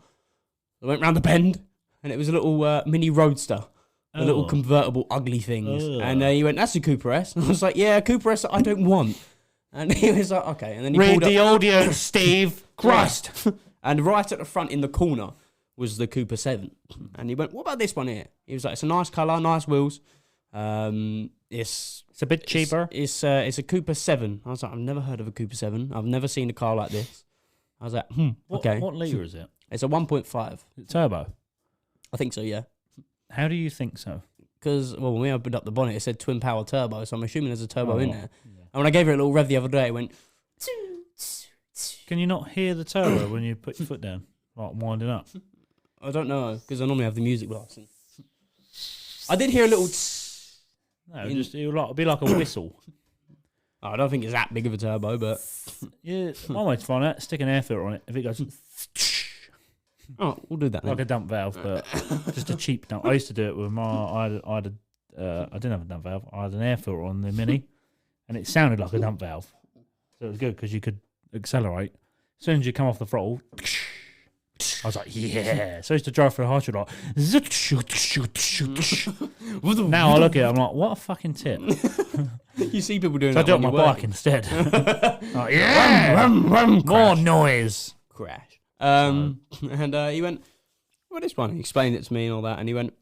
I went round the bend, and it was a little mini roadster, a little convertible ugly things. And he went, "That's a Cooper S." And I was like, "Yeah, Cooper S I don't want." And he was like, "Okay." And then he Read pulled the up, audio, Steve. Christ. and right at the front in the corner was the Cooper 7. And he went, "What about this one here?" He was like, "It's a nice colour, nice wheels. It's a bit cheaper. It's a Cooper 7. I was like, "I've never heard of a Cooper 7. I've never seen a car like this." I was like, okay. What litre is it? It's a 1.5. Turbo. I think so, yeah. How do you think so? Because, well, when we opened up the bonnet, it said twin power turbo, so I'm assuming there's a turbo in there. Yeah. And when I gave it a little rev the other day, it went... Can you not hear the turbo when you put your foot down, like winding up? I don't know, because I normally have the music blasting. I did hear a little... No, it'll be like a whistle. I don't think it's that big of a turbo, but... Yeah, one way to find out, stick an air filter on it. If it goes... Oh, we'll do that then. Like a dump valve, but just a cheap dump. I used to do it with I didn't have a dump valve. I had an air filter on the Mini, and it sounded like a dump valve. So it was good because you could accelerate. As soon as you come off the throttle, I was like, yeah. So I used to drive through the high street like, now I look at it, I'm like, what a fucking tip. You see people doing So I that do it on when my you're bike working. instead. Like, yeah, more noise. Crash. And he went, "What is one?" He explained it to me and all that. And he went,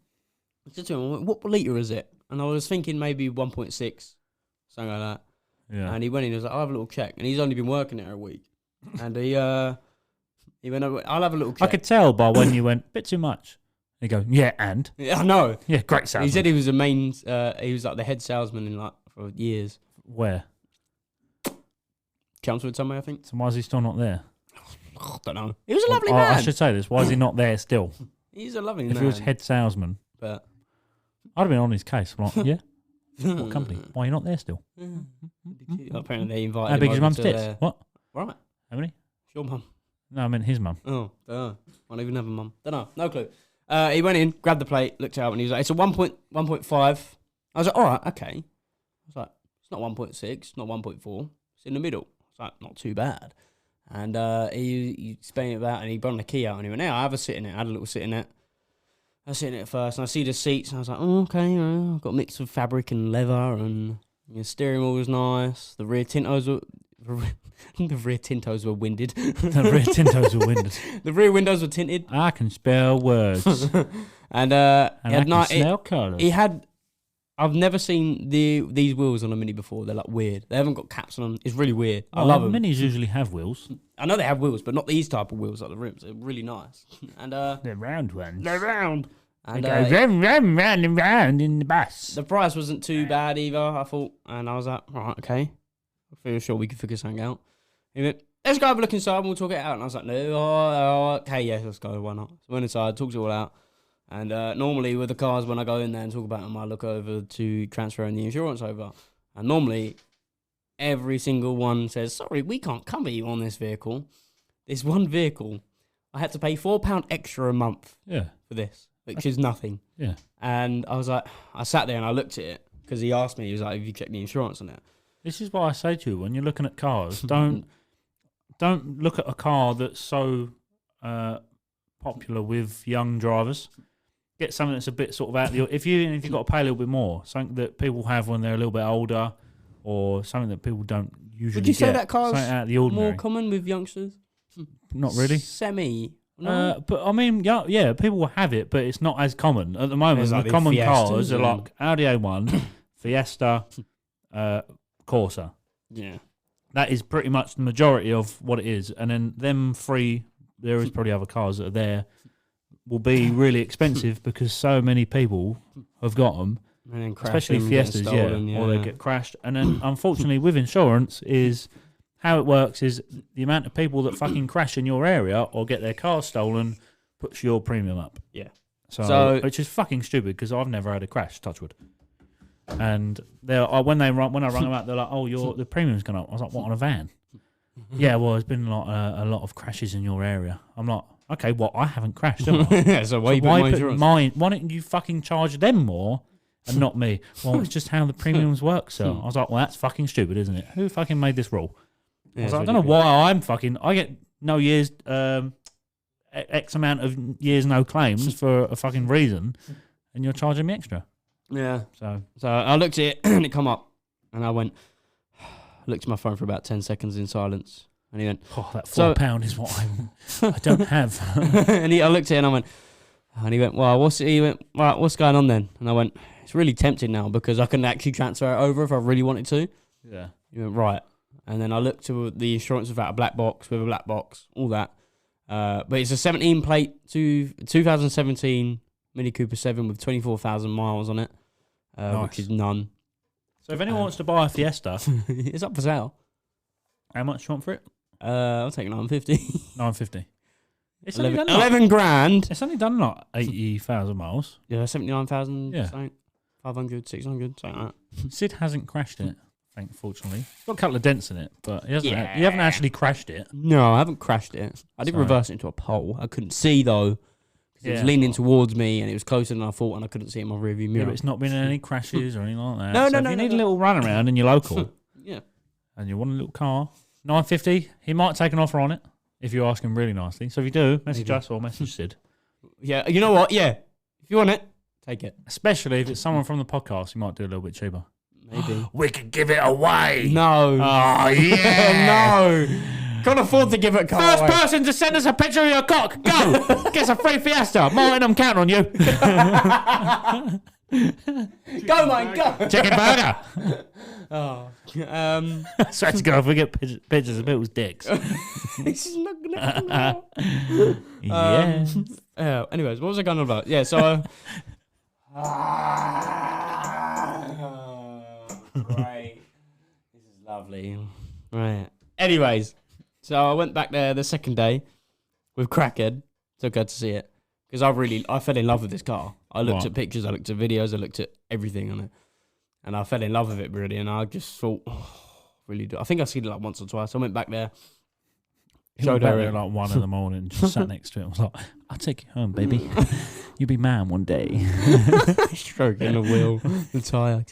I said to him, "What litre is it?" And I was thinking maybe 1.6, something like that. Yeah. And he went in and was like, "I'll have a little check." And he's only been working there a week. And he went, "I'll have a little check." I could tell by when you went, bit too much. He go, yeah, and? Yeah, I know. Yeah, great salesman. He said he was he was like the head salesman in like for years. Where? Chelmsford somewhere, I think. So why is he still not there? I don't know. He was a lovely man. I should say this. Why is he not there still? He's a lovely man. If he was head salesman, But I'd have been on his case. I'm like, yeah? What company? Why are you not there still? Apparently they invited How him big is your over mum's to tits? their- What? Right. How many? Your mum. No, I meant his mum. Oh, don't know. I don't even have a mum. Don't know. No clue. He went in, grabbed the plate, looked out, and he was like, "It's a 1.5. I was like, "All right, okay." I was like, "It's not 1.6, not 1.4. It's in the middle." I was like, "Not too bad." And he explained it about, and he brought the key out, and he went, "Yeah, I have a sit in it." I had a little sit in it. I was sitting in it first, and I see the seats, and I was like, "Oh, okay, I've got a mix of fabric and leather, and the steering wheel was nice. The rear tintos were winded. The rear tintos were winded. The rear windows were tinted. I can spell words. And I can smell colours. he had. I've never seen these wheels on a Mini before. They're like weird. They haven't got caps on them. It's really weird. I love them. Minis usually have wheels. I know they have wheels, but not these type of wheels like the rims. They're really nice. And They're round ones. they're round. And They go round and round in the bus. the price wasn't too bad either, I thought. And I was like, right, okay. I feel sure we could figure something out. He went, "Let's go have a look inside and we'll talk it out." And I was like, "No, okay, yeah, let's go. Why not?" So I went inside, talked it all out. And normally with the cars, when I go in there and talk about them, I look over to transferring the insurance over. And normally, every single one says, "Sorry, we can't cover you on this vehicle." This one vehicle, I had to pay £4 extra a month for this, which is nothing. Yeah. And I was like, I sat there and I looked at it because he asked me, he was like, "Have you checked the insurance on it?" This is why I say to you, when you're looking at cars, don't look at a car that's so popular with young drivers. Get something that's a bit sort of out the... If you've got to pay a little bit more, something that people have when they're a little bit older, or something that people don't usually get. Would you say that car's something out of the ordinary. more common with youngsters? Not really. Semi. No? But I mean, yeah, people will have it, but it's not as common at the moment. There's like the the common Fiestas cars are like Audi A1, Fiesta, Corsa. Yeah. That is pretty much the majority of what it is. And then them three, there is probably other cars that are there will be really expensive because so many people have got them, And then especially crashing, getting Fiestas, stolen, or they get crashed. And then, unfortunately, with insurance, is how it works is the amount of people that fucking crash in your area or get their cars stolen puts your premium up. Yeah. So which is fucking stupid because I've never had a crash. Touch wood. And when I rung them up, they're like, "Oh, the premium's gone up." I was like, "What, on a van?" Yeah, well, there's been a lot of crashes in your area. I'm like, okay, well, I haven't crashed, have I? Yeah, so why why don't you fucking charge them more and not me? Well, it's just how the premiums work, so I was like, well, that's fucking stupid, isn't it? Who fucking made this rule? Yeah, I was like, I don't know why I get no years, X amount of years no claims for a fucking reason, and you're charging me extra. Yeah. So I looked at it and it come up, and I went, looked at my phone for about 10 seconds in silence, and he went, oh, that £4 is what I don't have. and I looked at it and I went, and he went, well, what's going on then? And I went, it's really tempting now because I can actually transfer it over if I really wanted to. Yeah. He went, right. And then I looked to the insurance without a black box, with a black box, all that. But it's a 17 plate 2017 Mini Cooper 7 with 24,000 miles on it, Nice. which is none. So if anyone wants to buy a Fiesta, It's up for sale. how much do you want for it? I'll take 950. $950. It's 11 grand. It's only done like 80,000 miles. Yeah, 79,000. Yeah. 500, 600, something like that. Sid hasn't crashed it, fortunately. Got a couple of dents in it, but he hasn't. Yeah. You haven't actually crashed it. No, I haven't crashed it. I did Sorry. reverse it into a pole. I couldn't see though. 'Cause it was leaning towards me and it was closer than I thought, and I couldn't see it in my rearview Yeah, mirror. but it's not been any crashes or anything like that. No, So no, if no, you no, need no. a little run around and you're local Yeah. and you want a little car, $950. He might take an offer on it if you ask him really nicely. So if you do, message us or message Sid. Yeah, you know what? Yeah. If you want it, take it. Especially if it's someone from the podcast, he might do a little bit cheaper. Maybe. We could give it away. No. Oh, yeah. No. Can't afford to give it car First away. person to send us a picture of your cock. Go. Get a free Fiesta. Martin, I'm counting on you. Go, mate, go. Chicken burger. Oh. Swear to God, if we get pictures of people's dicks. This is not gonna come out. Yeah. Anyways, what was I going on about? Yeah, so. Great. This is lovely. Right. Anyways, so I went back there the second day with Crackhead. Took her to see it because I fell in love with this car. I looked at pictures, I looked at videos, I looked at everything on it, and I fell in love with it really. And I just thought, really do. I think I've seen it like once or twice. I went back there. Showed her at like 1 a.m, just sat next to it. I was like, I'll take you home, baby. You'll be man one day. Stroking the wheel, the tyre.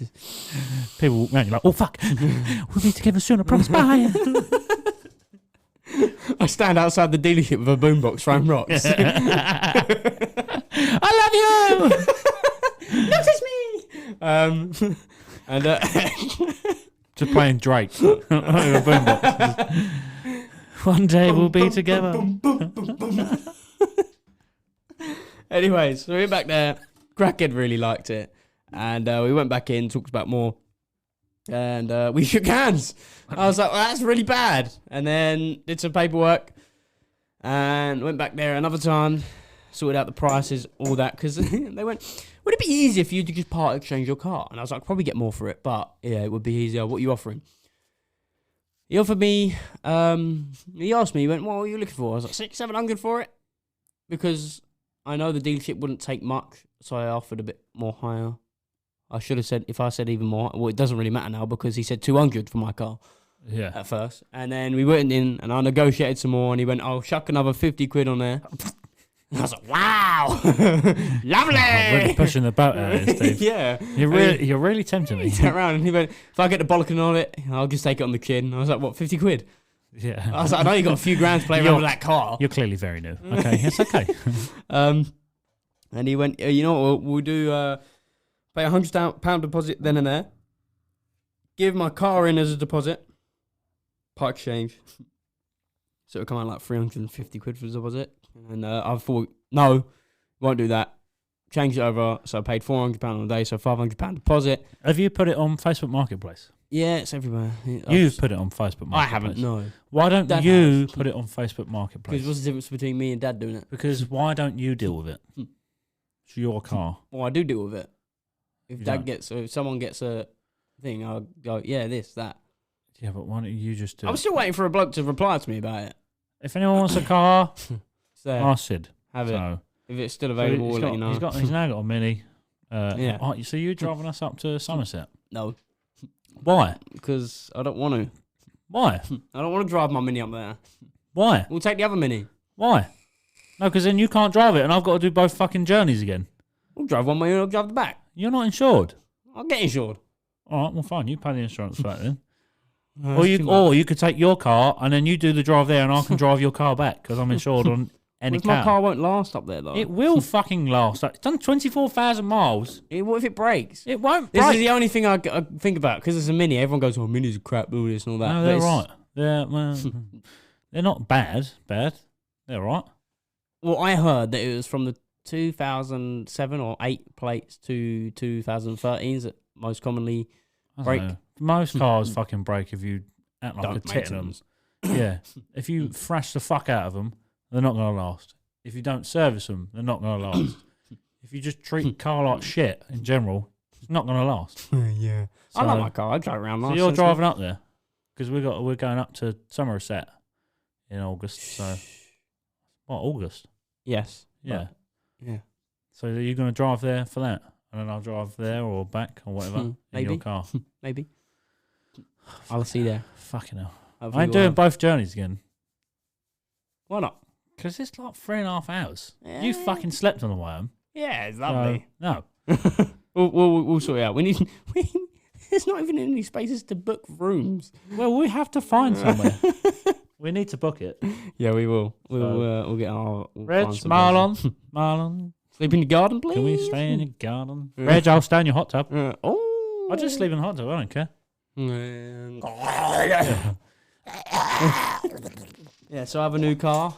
People walk around, you're like, oh, fuck. We'll be together soon, I promise. Bye. I stand outside the dealership with a boombox throwing rocks. I love you. Notice me! And Just playing Drake. With a boombox. One day we'll be together. anyways, so we went back there. Crackhead really liked it. And we went back in, talked about more. And we shook hands. I was like, well, that's really bad. And then did some paperwork. And went back there another time. Sorted out the prices, all that. Because they went, would it be easier for you to just part exchange your car? And I was like, I'd probably get more for it. But yeah, it would be easier. What are you offering? He offered me, he asked me, he went, what are you looking for? I was like, 600-700 for it. Because I know the dealership wouldn't take much. So I offered a bit more higher. I should have said, if I said even more, well, it doesn't really matter now because he said 200 for my car at first. And then we went in and I negotiated some more and he went, I'll chuck another 50 quid on there. And I was like, wow, lovely. Really pushing the boat out here, Steve. Yeah. You're really tempting me. He turned around and he went, if I get the bollocking on it, I'll just take it on the chin. I was like, what, 50 quid? Yeah. I was like, I know you got a few grand to play around with that car. You're clearly very new. Okay, it's okay. And he went, you know what, we'll do, pay £100 deposit then and there. Give my car in as a deposit. Part exchange. So it'll come out like 350 quid for the deposit. And I thought, no, won't do that. Change it over. So I paid £400 on the day, so £500 deposit. Have you put it on Facebook Marketplace? Yeah, it's everywhere. You've put it on Facebook Marketplace. I haven't, no. Why don't Dad you has. put it on Facebook Marketplace? Because what's the difference between me and Dad doing it? Because why don't you deal with it? It's your car. Well, I do deal with it. If You Dad don't. gets, if someone gets a thing, I'll go, yeah, this, that. Yeah, but why don't you just do I'm it? still waiting for a bloke to reply to me about it. If anyone wants a car, So, ask Sid. have it. So, If it's still available, we'll let you know. He's now got a Mini. Yeah. Oh, so you're driving us up to Somerset? No, Why? because I don't want to. Why? I don't want to drive my Mini up there. Why? We'll take the other Mini. Why? No, because then you can't drive it, and I've got to do both fucking journeys again. We'll drive one way and I'll drive the back. You're not insured. I'll get insured. All right, well, fine. You pay the insurance for that then. That's Or too much. you could take your car and then you do the drive there, and I can drive your car back because I'm insured on any What if my car. car won't last up there, though? It will fucking last. It's done 24,000 miles. What if it breaks? It won't This break. is the only thing I think about, because it's a Mini. Everyone goes, oh, Minis are crap, all this and all that. No, But they're it's- right. They're not bad. They're right. Well, I heard that it was from the 2007 or 8 plates to 2013s that most commonly I don't break. know. Most cars fucking break if you act like a Don't tit in them. maintenance. Yeah. If you thrash the fuck out of them, they're not going to last. If you don't service them, they're not going to last. If you just treat a car like shit in general, it's not going to last. Yeah. I So- like my car. I drive around So nice. you're and driving up there because we're going up to Somerset in August. So what, August? Yes. Yeah. Yeah. So are you going to drive there for that, and then I'll drive there or back or whatever in Maybe. your car? Maybe. I'll see you there. Fucking hell! Hopefully I ain't we'll doing have- both journeys again Why not? because it's like 3.5 hours. Yeah. You fucking slept on the way home. Yeah, it's So, lovely. no, We'll sort it out. There's not even any spaces to book rooms. well we have to find somewhere. We need to book it. Yeah, we will. So- We'll get our. We'll Reg, find some Marlon, Sleep in the garden, please. can we stay in your garden? Yeah. Reg, I'll stay in your hot tub. Oh. I'll just sleep in the hot tub. I don't care. Yeah, so I have a new car.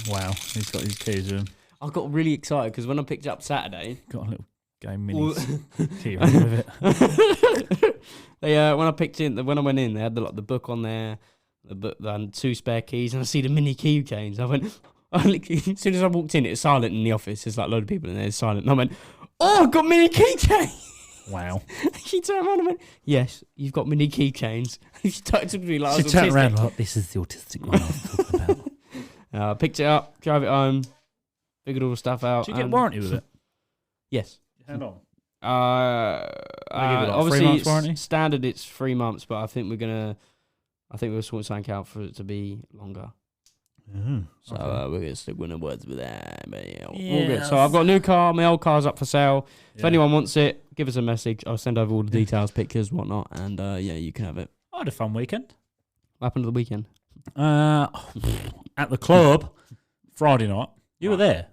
Wow, he's got his keys with him. I got really excited because when I picked it up Saturday, Got a little game Well- mini key ring with it. when I went in, they had the book on there, the book and 2 spare keys, and I see the mini keychains. I went, as soon as I walked in, it was silent in the office. There's like a load of people in there, it's silent. And I went, oh, I've got mini keychains. Wow. She turned around and went, yes, you've got mini keychains. She started to me like I She was turned autistic. around like, this is the autistic one I was talking about. I picked it up, drove it home, figured all the stuff out. Did you get and- warranty with it? Yes. Hand on. Uh, They give it, like, 3 obviously, months it's warranty? standard it's 3 months, but I think we'll sort something out for it to be longer. So we're gonna stick with the words with that. But yeah, all good. So I've got a new car. My old car's up for sale. If anyone wants it, give us a message. I'll send over all the details, pictures, whatnot, and yeah, you can have it. I had a fun weekend. What happened to the weekend? At the club, Friday night. You were there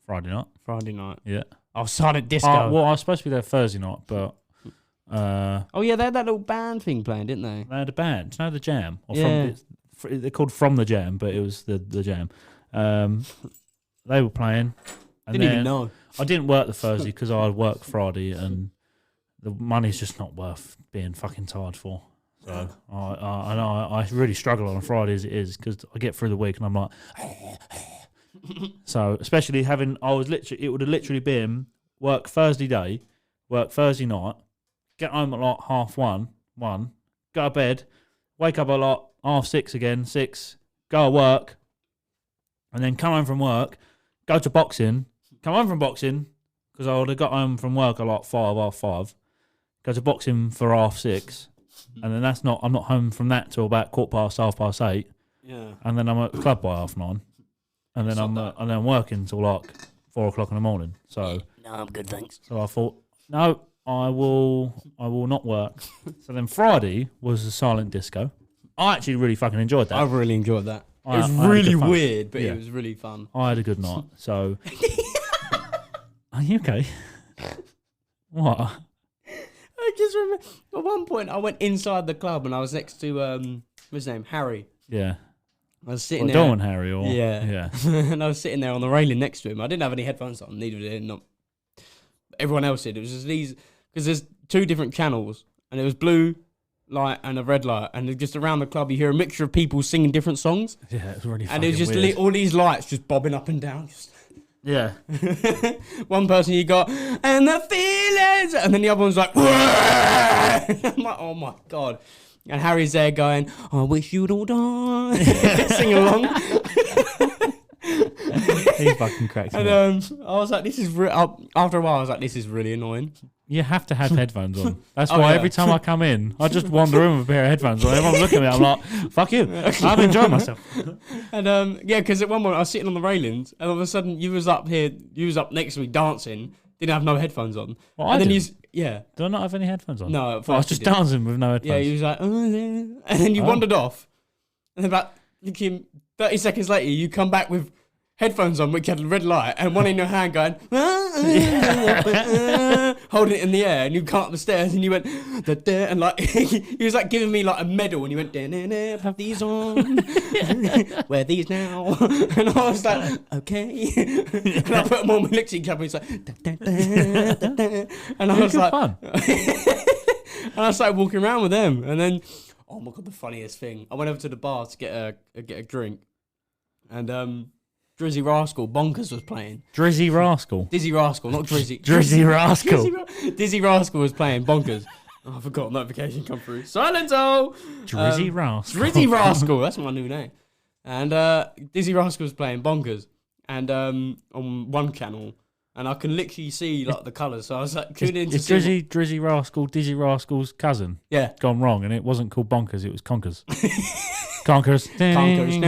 Friday night. Friday night. Yeah. Oh, silent disco. Well, I was supposed to be there Thursday night, but Oh yeah, they had that little band thing playing, didn't they? they had a band. Do you know the Jam? Or Yeah. They're called From the Jam, but it was the Jam. They were playing. And Didn't even know. I didn't work the Thursday because I worked Friday, and the money's just not worth being fucking tired for. So I really struggle on a Friday as it is because I get through the week and I'm like, so especially it would have literally been work Thursday day, work Thursday night, get home at like 1:30, go to bed, wake up at like 6:30 again, 6, go to work, and then come home from work, go to boxing, come home from boxing because I would have got home from work at like 5:30, go to boxing for 6:30. And then I'm not home from that till about 8:15. Yeah. And then I'm at the club by 9:30. And then I'm working till like 4:00 in the morning. So No, I'm good, thanks. I thought, no, I will not work. So then Friday was the silent disco. I actually really fucking enjoyed that. I really enjoyed that. I It was had a really good fun. weird, but Yeah. it was really fun. I had a good night. So are you okay? What? I just remember at one point I went inside the club and I was next to what's his name, Harry. Yeah. I was sitting Well, there. Dawn Harry or Yeah. And I was sitting there on the railing next to him. I didn't have any headphones on, neither did not everyone else did. It was just these because there's 2 different channels and it was blue light and a red light, and just around the club you hear a mixture of people singing different songs. Yeah, it was really And it was just weird. all these lights just bobbing up and down. Yeah. One person you got, and the feelings, and then the other one's like, I'm like, oh my God. And Harry's there going, I wish you'd all die. Sing along. He fucking cracked me. And I was like, after a while, I was like, this is really annoying. You have to have headphones on. That's Oh, why yeah. every time I come in, I just wander in with a pair of headphones on. Everyone's looking at me. I'm like, fuck you. I'm enjoying myself. And yeah, because at one point I was sitting on the railings, and all of a sudden you was up next to me dancing, didn't have no headphones on. Well, and I then did. yeah. Do I not have any headphones on? No, at I was first you just did. dancing with no headphones. Yeah, he was like, and then you wandered off, and then about 30 seconds later, you come back with headphones on, which had a red light, and one in your hand going, holding it in the air, and you come up the stairs, and you went, and like, he was like giving me like a medal, and you went, have these on, wear these now, and I was like, okay, and I put them on, we looked at each other, and he's like, and I was like, fun. and I started walking around with them, and then, oh my God, the funniest thing, I went over to the bar to get a drink, and Drizzy Rascal, Bonkers was playing. Drizzy Rascal. Dizzy Rascal, not Drizzy. Drizzy Rascal. Dizzy Rascal was playing Bonkers. Oh, I forgot notification come through. Silento! Drizzy Rascal. Drizzy Rascal, that's my new name. And Dizzy Rascal was playing Bonkers, and on one channel, and I can literally see like the colours. So I was like tuning in to Is see. Drizzy Rascal Dizzy Rascal's cousin Yeah. gone wrong, and it wasn't called Bonkers, it was Conkers. Conkers. Bonkers.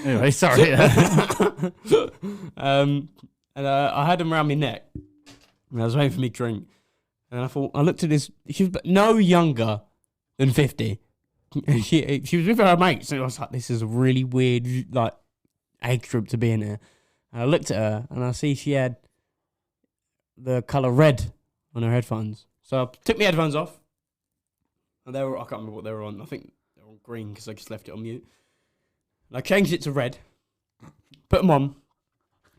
Anyway, sorry. And I had him around my neck, and I was waiting for me to drink, and I looked at this. She was no younger than 50. And she was with her mates, and I was like, this is a really weird like age group to be in here. And I looked at her, and I see she had the colour red on her headphones. So I took my headphones off, and I can't remember what they were on. I think they were on green because I just left it on mute. And I changed it to red, put them on.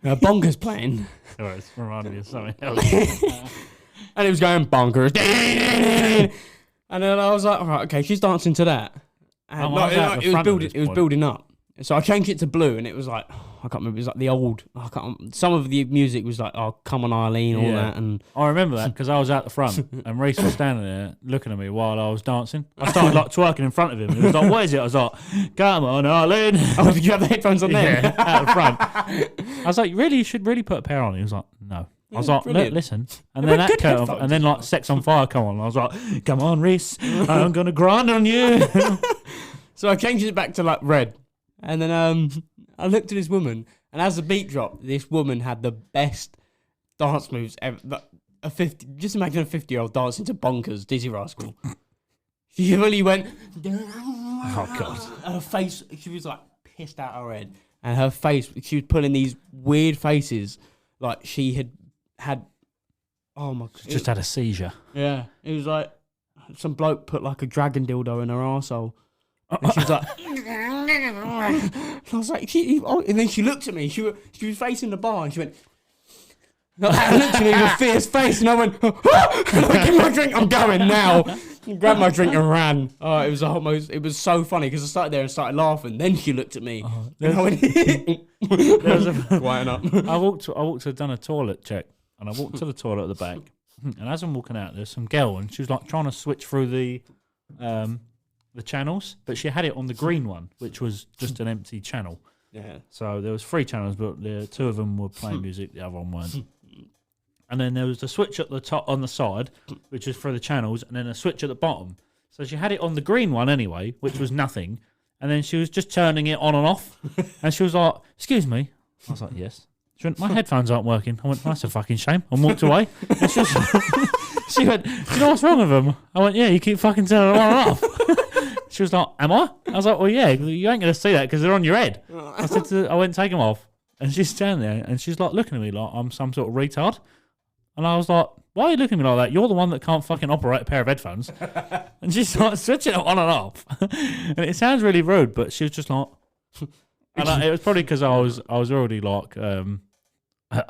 Bonkers playing. Sorry, it's reminding me of something else. And it was going bonkers. And then I was like, all right, okay, she's dancing to that. And it was building up. So I changed it to blue, and it was like, I can't remember, it was like the old, some of the music was like, oh, come on Eileen, all that. And I remember that because I was out the front and Reese was standing there looking at me while I was dancing. I started like twerking in front of him. He was like, what is it? I was like, come on Eileen. Oh, did you have the headphones on there? Yeah, out the front. I was like, really, you should really put a pair on. He was like, no. I was like, listen. And then that came off, and then like Sex on Fire come on. I was like, come on, Reese, I'm going to grind on you. So I changed it back to like red. And then I looked at this woman, and as the beat dropped, this woman had the best dance moves ever. Just imagine a 50-year-old dancing to Bonkers, Dizzy Rascal. She really went. Oh God! Her face, she was like pissed out her head, and her face, she was pulling these weird faces, like she had. Oh my God! Just had a seizure. Yeah, it was like some bloke put like a dragon dildo in her arsehole. And she was like, and I was like, and then she looked at me. She was facing the bar, and she went, and looked at me with a fierce face, and I went, give me my drink, I'm going now. And grabbed my drink and ran. Oh, it was so funny because I started there and started laughing. Then she looked at me, and I went, quieten up. I walked to done a toilet check, and I walked to the toilet at the back, and as I'm walking out, there's some girl, and she was like trying to switch through the channels, but she had it on the green one, which was just an empty channel. Yeah. So there was 3 channels, but the 2 of them were playing music, the other one weren't. And then there was the switch at the top on the side, which was for the channels, and then a switch at the bottom. So she had it on the green one anyway, which was nothing. And then she was just turning it on and off. And she was like, excuse me. I was like, yes. She went, my headphones aren't working. I went, that's a fucking shame. And walked away. And she went, do you know what's wrong with them? I went, yeah, you keep fucking turning them on and off. She was like, am I? I was like, well, yeah, you ain't going to see that because they're on your head. I said, I went, take them off. And she's standing there and she's like looking at me like I'm some sort of retard. And I was like, why are you looking at me like that? You're the one that can't fucking operate a pair of headphones. And she's like switching it on and off. And it sounds really rude, but she was just like, and it was probably because I was already like, I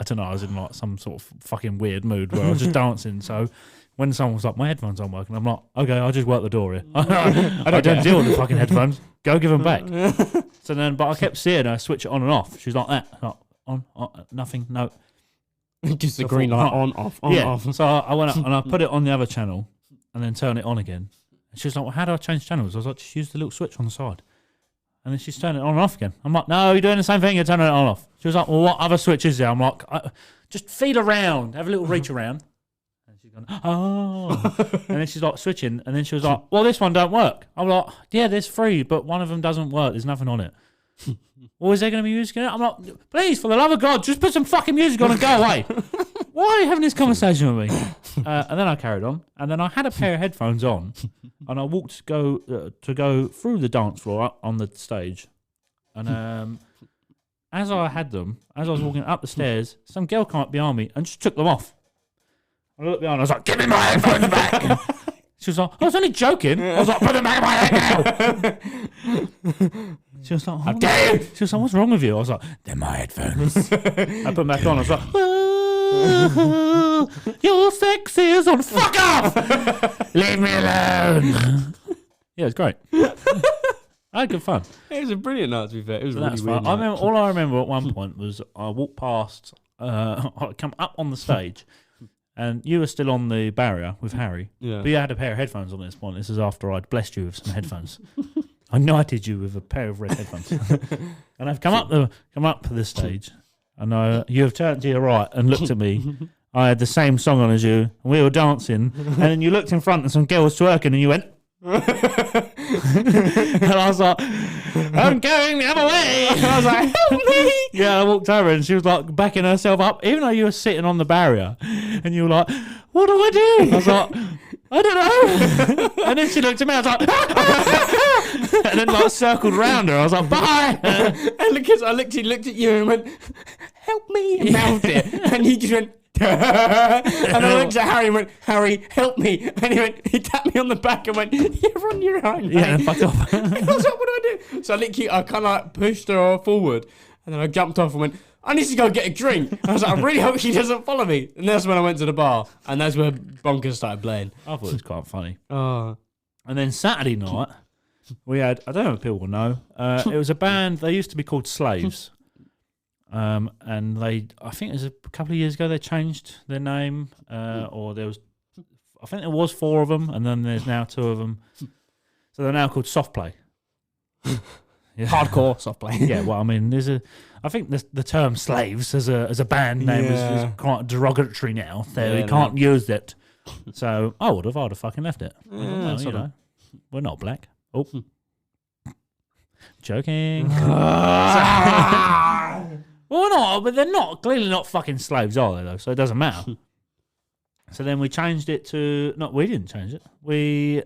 don't know, I was in like some sort of fucking weird mood where I was just dancing. So when someone was like, my headphones aren't working, I'm like, okay, I'll just work the door here. I don't deal with the fucking headphones. Go give them back. So then, but I kept seeing her switch it on and off. She's like that. Like, on, nothing, no. Just the green light on, off, on, off. So I went up and I put it on the other channel and then turn it on again. And she was like, well, how do I change channels? I was like, just use the little switch on the side. And then she's turning it on and off again. I'm like, no, you're doing the same thing, you're turning it on and off. She was like, well, what other switch is there? I'm like, just feel around, have a little reach around. And she's going, oh. And then she's like switching. And then she was like, well, this one don't work. I'm like, yeah, there's 3, but one of them doesn't work. There's nothing on it. Well, is there going to be music in it? I'm like, please, for the love of God, just put some fucking music on and go away. Why are you having this conversation with me? And then I carried on. And then I had a pair of headphones on. And I walked to go through the dance floor on the stage. And as I had them, as I was walking up the stairs, some girl came up behind me and just took them off. I looked behind, I was like, give me my headphones back. She was like, I was only joking. I was like, put them back in my head now. She was like, how dare you? She was like, what's wrong with you? I was like, they're my headphones. I put them back on. I was like, oh, your sex is on. Fuck off! Leave me alone. Yeah, it was great. I had good fun. It was a brilliant night, to be fair. It was So really that's weird. fun. All I remember at one point was I walked past, I come up on the stage, and you were still on the barrier with Harry. Yeah. But you had a pair of headphones on at this point. This is after I'd blessed you with some headphones. I knighted you with a pair of red headphones. And I've come up the stage, and you have turned to your right and looked at me. I had the same song on as you, and we were dancing, and then you looked in front and some girl was twerking, and you went... And I was like, I'm going the other way. And I was like, help me. Yeah, I walked over and she was like backing herself up, even though you were sitting on the barrier. And you were like, what do I do? I was like, I don't know. And then she looked at me, I was like, and then like circled round her. I was like, bye. And because I looked at you and went, help me, and mouthed it. And you just went, and I looked at Harry and went, Harry, help me. And he tapped me on the back and went, you're on your own, mate. Yeah, fuck off. And I was like, what do I do? So I kind of like pushed her forward, and then I jumped off and went, I need to go get a drink. I was like, I really hope she doesn't follow me. And that's when I went to the bar, and that's where Bonkers started playing. I thought it was quite funny. Oh. And then Saturday night, we had, I don't know if people will know, it was a band, they used to be called Slaves. And I think it was a couple of years ago, they changed their name, or I think there was 4 of them, and then there's now 2 of them. So they're now called Soft Play. Yeah. Hardcore soft play. Yeah, well, I mean, I think the term Slaves as a band name is quite derogatory now, so you can't use it. So I'd have fucking left it. Well, you know, we're not black. Oh, joking. Well, we're not, but they're not clearly not fucking slaves, are they? Though, so it doesn't matter. So then we changed it to we didn't change it. We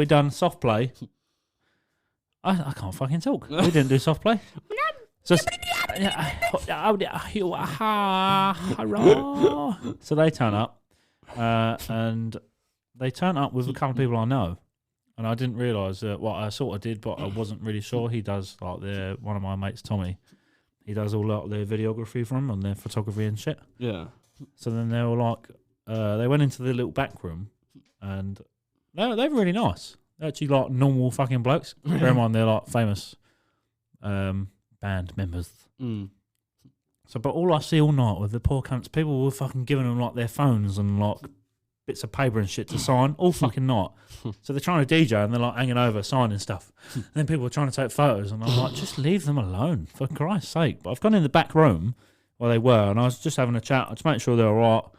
done soft play. I can't fucking talk. We didn't do soft play. So they turn up, and they turn up with a couple of people I know, and I didn't realise what I sort of did, but I wasn't really sure. He does like one of my mates, Tommy. He does all like their videography for them and their photography and shit. Yeah. So then they were like, they went into the little back room, and they were really nice. They're actually like normal fucking blokes. Bear in mind they're like famous band members. Mm. So, but all I see all night with the poor cunts, people were fucking giving them like their phones and like bits of paper and shit to sign all fucking night. So they're trying to DJ and they're like hanging over signing stuff. And then people are trying to take photos and I'm like, just leave them alone for Christ's sake. But I've gone in the back room where they were and I was just having a chat to make sure they're all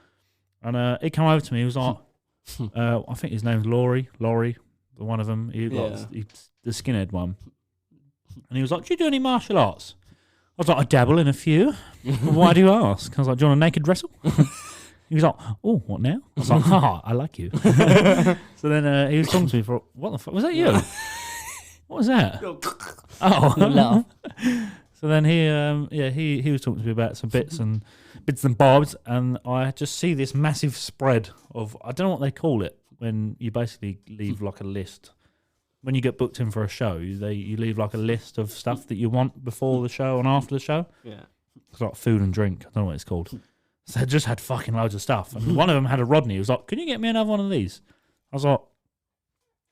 right. And he came over to me. He was like, I think his name's Laurie, one of them. He's the skinhead one. And he was like, do you do any martial arts? I was like, I dabble in a few. Why do you ask? I was like, do you want a naked wrestle? He was like, oh, what now? I was like, I like you. So then he was talking to me for, what the fuck? Was that you? What was that? Oh. So then he was talking to me about some bits and bobs, and I just see this massive spread of, I don't know what they call it, when you basically leave like a list. When you get booked in for a show, you leave like a list of stuff that you want before the show and after the show. Yeah. It's like food and drink. I don't know what it's called. So they just had fucking loads of stuff. And one of them had a Rodney. He was like, can you get me another one of these? I was like,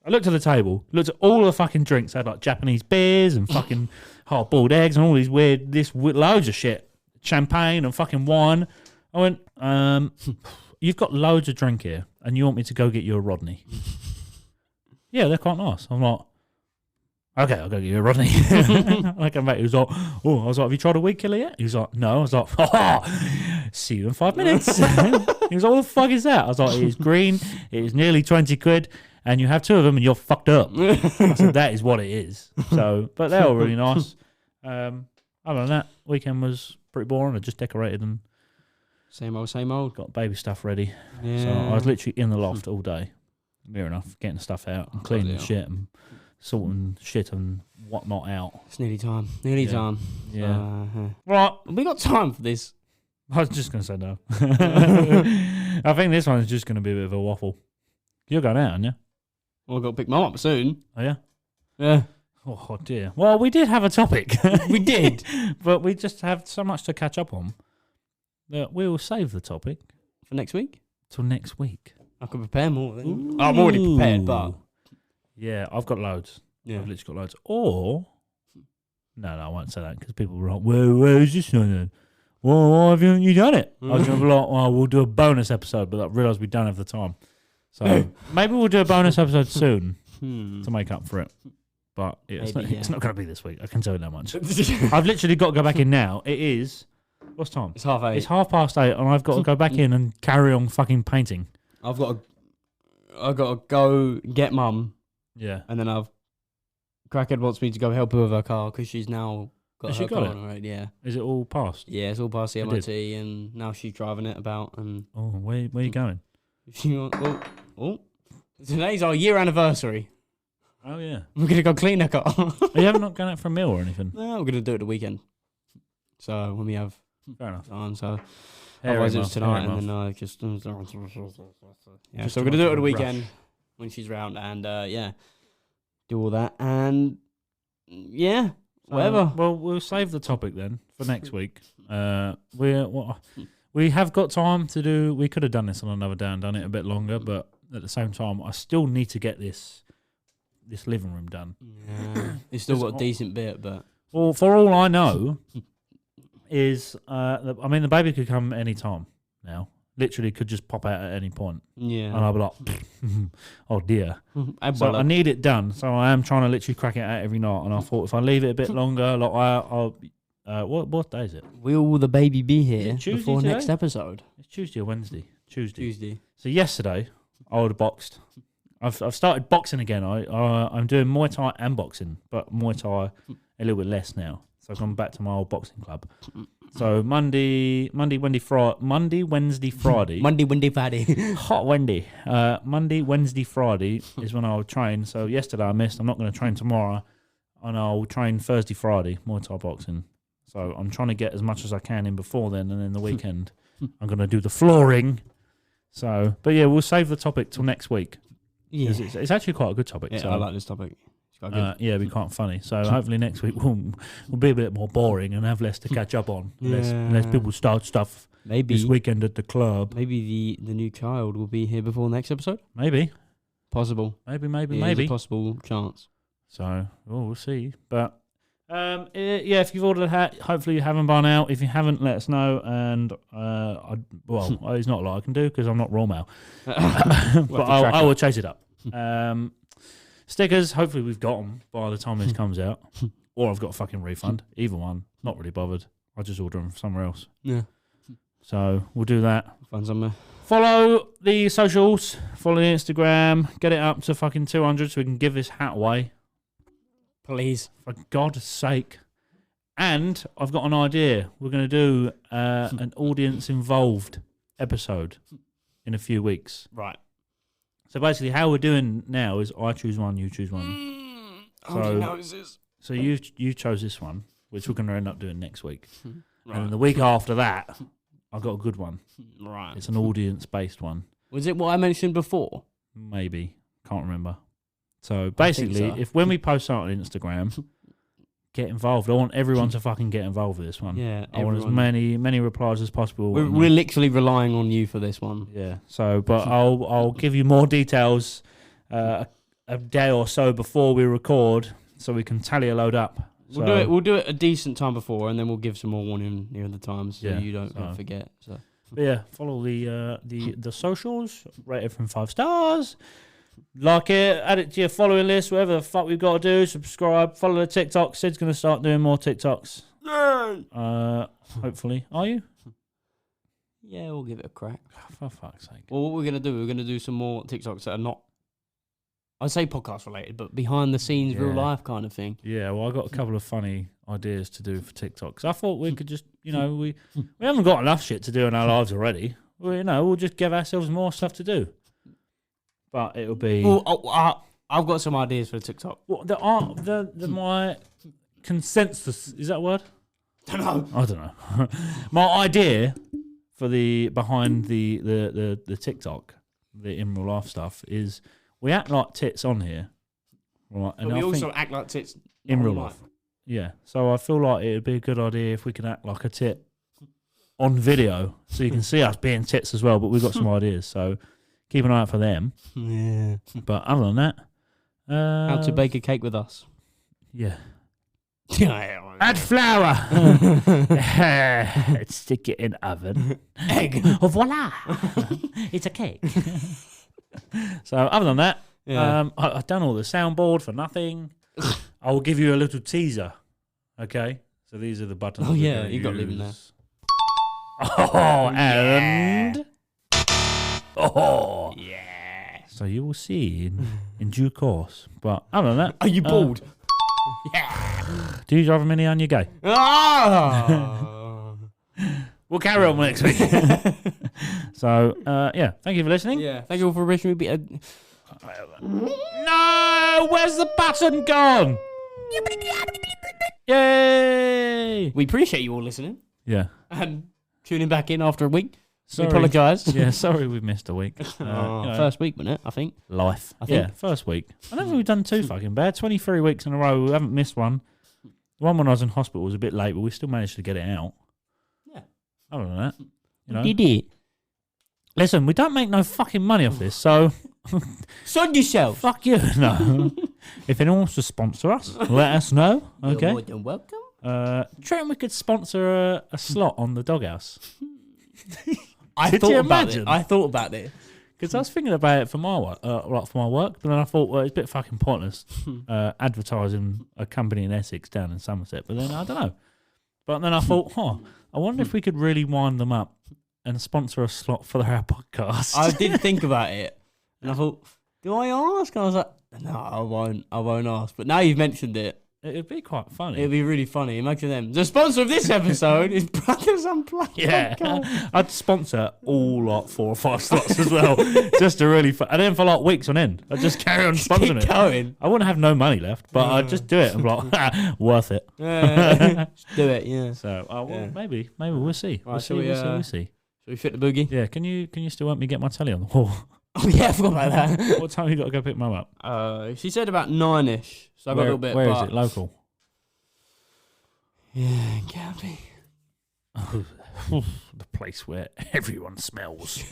I looked at the table, looked at all the fucking drinks. They had like Japanese beers and fucking hard-boiled eggs and all these loads of shit. Champagne and fucking wine. I went, you've got loads of drink here and you want me to go get you a Rodney? Yeah, they're quite nice. I'm like, okay, I'll go get you a Rodney. I come back, he was like, oh, I was like, have you tried a weed killer yet? He was like, no. I was like, see you in 5 minutes. He was like, what the fuck is that? I was like, it is green, it is nearly 20 quid, and you have 2 of them and you're fucked up. I said, that is what it is. So, but they were really nice. Other than that, weekend was pretty boring. I just decorated and Same old. got baby stuff ready. Yeah. So I was literally in the loft all day. Near enough, getting stuff out and cleaning shit and sorting shit and whatnot out. It's nearly time. Time. Yeah. Right. We got time for this. I was just going to say no. I think this one is just going to be a bit of a waffle. You're going out, aren't you? Well, I've got to pick mum up soon. Oh, yeah? Yeah. Oh, dear. Well, we did have a topic. We did. But we just have so much to catch up on that we will save the topic. For next week? Till next week. I can prepare more. Then. I'm already prepared, but... Yeah, I've got loads. Yeah. I've literally got loads. Or... No, I won't say that because people were like, where is this then? Well, why haven't you done it? I was going to be like, well, we'll do a bonus episode, but I realised we don't have the time. So maybe we'll do a bonus episode soon to make up for it. But it's not going to be this week. I can tell you that much. I've literally got to go back in now. It is... What's time? It's 8:30. It's 8:30 and I've got to go back in and carry on fucking painting. I've got to go get mum. Yeah. And then Crackhead wants me to go help her with her car because she's now got her car on the road. Yeah. Is it all passed? Yeah, it's all past the MOT and now she's driving it about. And oh, where are you going? Today's our year anniversary. Oh, yeah. We're going to go clean her car. You haven't not gone out for a meal or anything? No, we're going to do it the weekend. So when we have fair enough time, so Hairy otherwise mouth, it's tonight hairy and mouth. then just yeah. Just So too we're going to much do it of at the a weekend rush. when she's round and do all that and yeah, whatever. Well, we'll save the topic then for next week. We have got time to do. We could have done this on another day and done it a bit longer, but at the same time, I still need to get this living room done. Yeah. It's still got a decent bit, but well, for all I know, is the baby could come any time now. Literally, could just pop out at any point. Yeah, and I'll be like, oh dear. So I need it done. So I am trying to literally crack it out every night. And I thought if I leave it a bit longer, like I'll what day is it? Will the baby be here before today? next episode? It's Tuesday or Wednesday. Tuesday. Tuesday. So yesterday I would have boxed. I've started boxing again. I'm doing Muay Thai and boxing, but Muay Thai a little bit less now. So I've gone back to my old boxing club. So Monday, Wednesday, Friday. Monday, Wednesday, Friday. Hot Wendy. Monday, Wednesday, Friday is when I'll train. So yesterday I missed. I'm not going to train tomorrow. And I'll train Thursday, Friday, Muay Thai boxing. So I'm trying to get as much as I can in before then. And then the weekend, I'm going to do the flooring. So, but yeah, we'll save the topic till next week. Yeah. It's actually quite a good topic. Yeah, so. I like this topic. Yeah, it'll be quite funny. So hopefully next week we'll be a bit more boring and have less to catch up on. Unless people start stuff this weekend at the club. Maybe the new child will be here before next episode. Maybe. Possible. Maybe. There's a possible chance. So we'll see. But if you've ordered a hat, hopefully you haven't by now. If you haven't, let us know. And it's not a lot I can do because I'm not raw mail. But I will chase it up. Stickers, hopefully we've got them by the time this comes out. Or I've got a fucking refund. Either one. Not really bothered. I'll just order them somewhere else. Yeah. So we'll do that. Find somewhere. Follow the socials. Follow the Instagram. Get it up to fucking 200 so we can give this hat away. Please. For God's sake. And I've got an idea. We're going to do an audience-involved episode in a few weeks. Right. So basically, how we're doing now is I choose one, you choose one. So you chose this one, which we're going to end up doing next week. Right. And then the week after that, I've got a good one. Right. It's an audience-based one. Was it what I mentioned before? Maybe. Can't remember. So basically, if when we post out on Instagram, get involved. I want everyone to fucking get involved with this one. Yeah, I want as many replies as possible. We're literally relying on you for this one. Yeah. So, but I'll give you more details a day or so before we record, so we can tally a load up. We'll do it a decent time before, and then we'll give some more warning near the time, so you don't forget. So. But yeah, follow the socials, rate it from 5 stars, like it, add it to your following list, whatever the fuck we've got to do. Subscribe, follow the TikTok. Sid's gonna start doing more TikToks. Hopefully, are you? Yeah, we'll give it a crack. For fuck's sake. Well, what we're gonna do some more TikToks that are not, I'd say podcast related, but behind the scenes, real life kind of thing. Yeah, well, I got a couple of funny ideas to do for TikToks. I thought we could just, we haven't got enough shit to do in our lives already. We'll just give ourselves more stuff to do. But it'll be. Well, I've got some ideas for TikTok. What my consensus, is that a word? I don't know. My idea for behind the TikTok, the in real life stuff, is we act like tits on here, right? And we also act like tits in real life. Yeah, so I feel like it would be a good idea if we can act like a tit on video, so you can see us being tits as well. But we've got some ideas, so keep an eye out for them. Yeah. But other than that, how to bake a cake with us? Yeah. Add flour. Stick it in oven. Egg. Voila! It's a cake. So other than that, I've done all the soundboard for nothing. I will give you a little teaser. Okay, so these are the buttons. Oh yeah, you got to leave them there. Oh, and yeah. So you will see in due course. But other than that, are you bald? Yeah. Do you drive a Mini on your gay? Oh. We'll carry on next week. So, yeah, thank you for listening. Yeah, thank you all for listening. No, where's the button gone? Yay! We appreciate you all listening. Yeah. And tuning back in after a week. Sorry. We apologise. Yeah, sorry we missed a week. First week, wasn't it? I think. Life. I think. Yeah, first week. I don't think we've done too fucking bad. 23 weeks in a row. We haven't missed one. The one when I was in hospital was a bit late, but we still managed to get it out. Yeah. Other than that, Did it? Listen, we don't make no fucking money off this, so Sod yourself. Fuck you. No. If anyone wants to sponsor us, let us know. Okay. You're more than welcome. Do you reckon we could sponsor a slot on the doghouse? I thought about it. Because I was thinking about it for my work, but then I thought, well, it's a bit fucking pointless advertising a company in Essex down in Somerset. But then I don't know. But then I thought, I wonder if we could really wind them up and sponsor a slot for our podcast. I did think about it, and I thought, do I ask? And I was like, no, I won't ask. But now you've mentioned it, it'd be quite funny. It'd be really funny. Imagine them. The sponsor of this episode is Brothers Unplugged. Yeah, I'd sponsor all like 4 or 5 slots as well, just to really, and then for like weeks on end, I'd just carry on sponsoring it. Going. I wouldn't have no money left, but I'd just do it and be like, worth it. Just do it. Yeah. So, maybe we'll see. Right, We'll see. Shall we fit the boogie? Yeah. Can you still help me get my telly on the wall? Oh yeah, I forgot about that. What time you got to go pick Mum up? She said about 9ish. So I got a little bit. Where is it? Local. Yeah, in County. The place where everyone smells.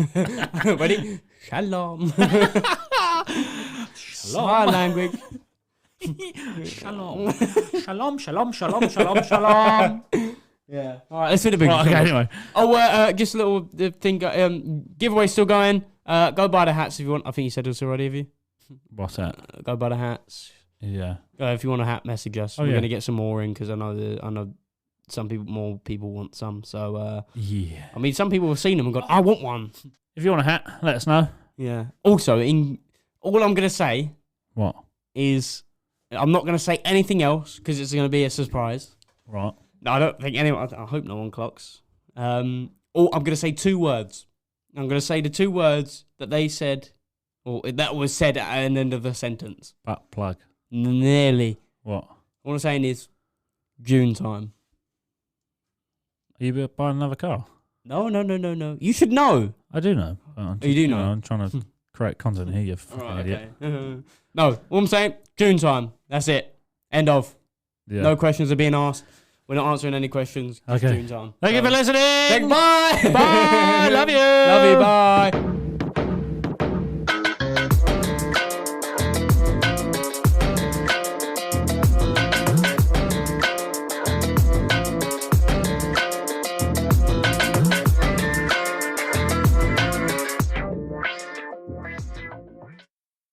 Ready? Shalom. Shalom. Language. Shalom. Shalom. Yeah. All right, let's do the big. Right, okay, anyway. Oh, just a little thing. Giveaway still going. Go buy the hats if you want. I think you said this already, have you? What's that? Go buy the hats. Yeah. If you want a hat, message us. Oh, We're gonna get some more in because I know more people want some. So yeah. I mean, some people have seen them and gone, I want one. If you want a hat, let us know. Yeah. Also, all I'm gonna say. What? Is I'm not gonna say anything else because it's gonna be a surprise. Right. No, I don't think anyone. I hope no one clocks. I'm going to say 2 words. I'm going to say the 2 words that they said, or that was said at the end of the sentence. Butt plug. Nearly. What? What I'm saying is June time. Are you buying another car? No. You should know. I do know. You do know? I'm trying to create content here, you fucking idiot. Okay. No, what I'm saying, June time. That's it. End of. Yeah. No questions are being asked. We're not answering any questions. Okay. Tunes on. Thank you for listening. Bye. Bye. Love you. Love you. Bye.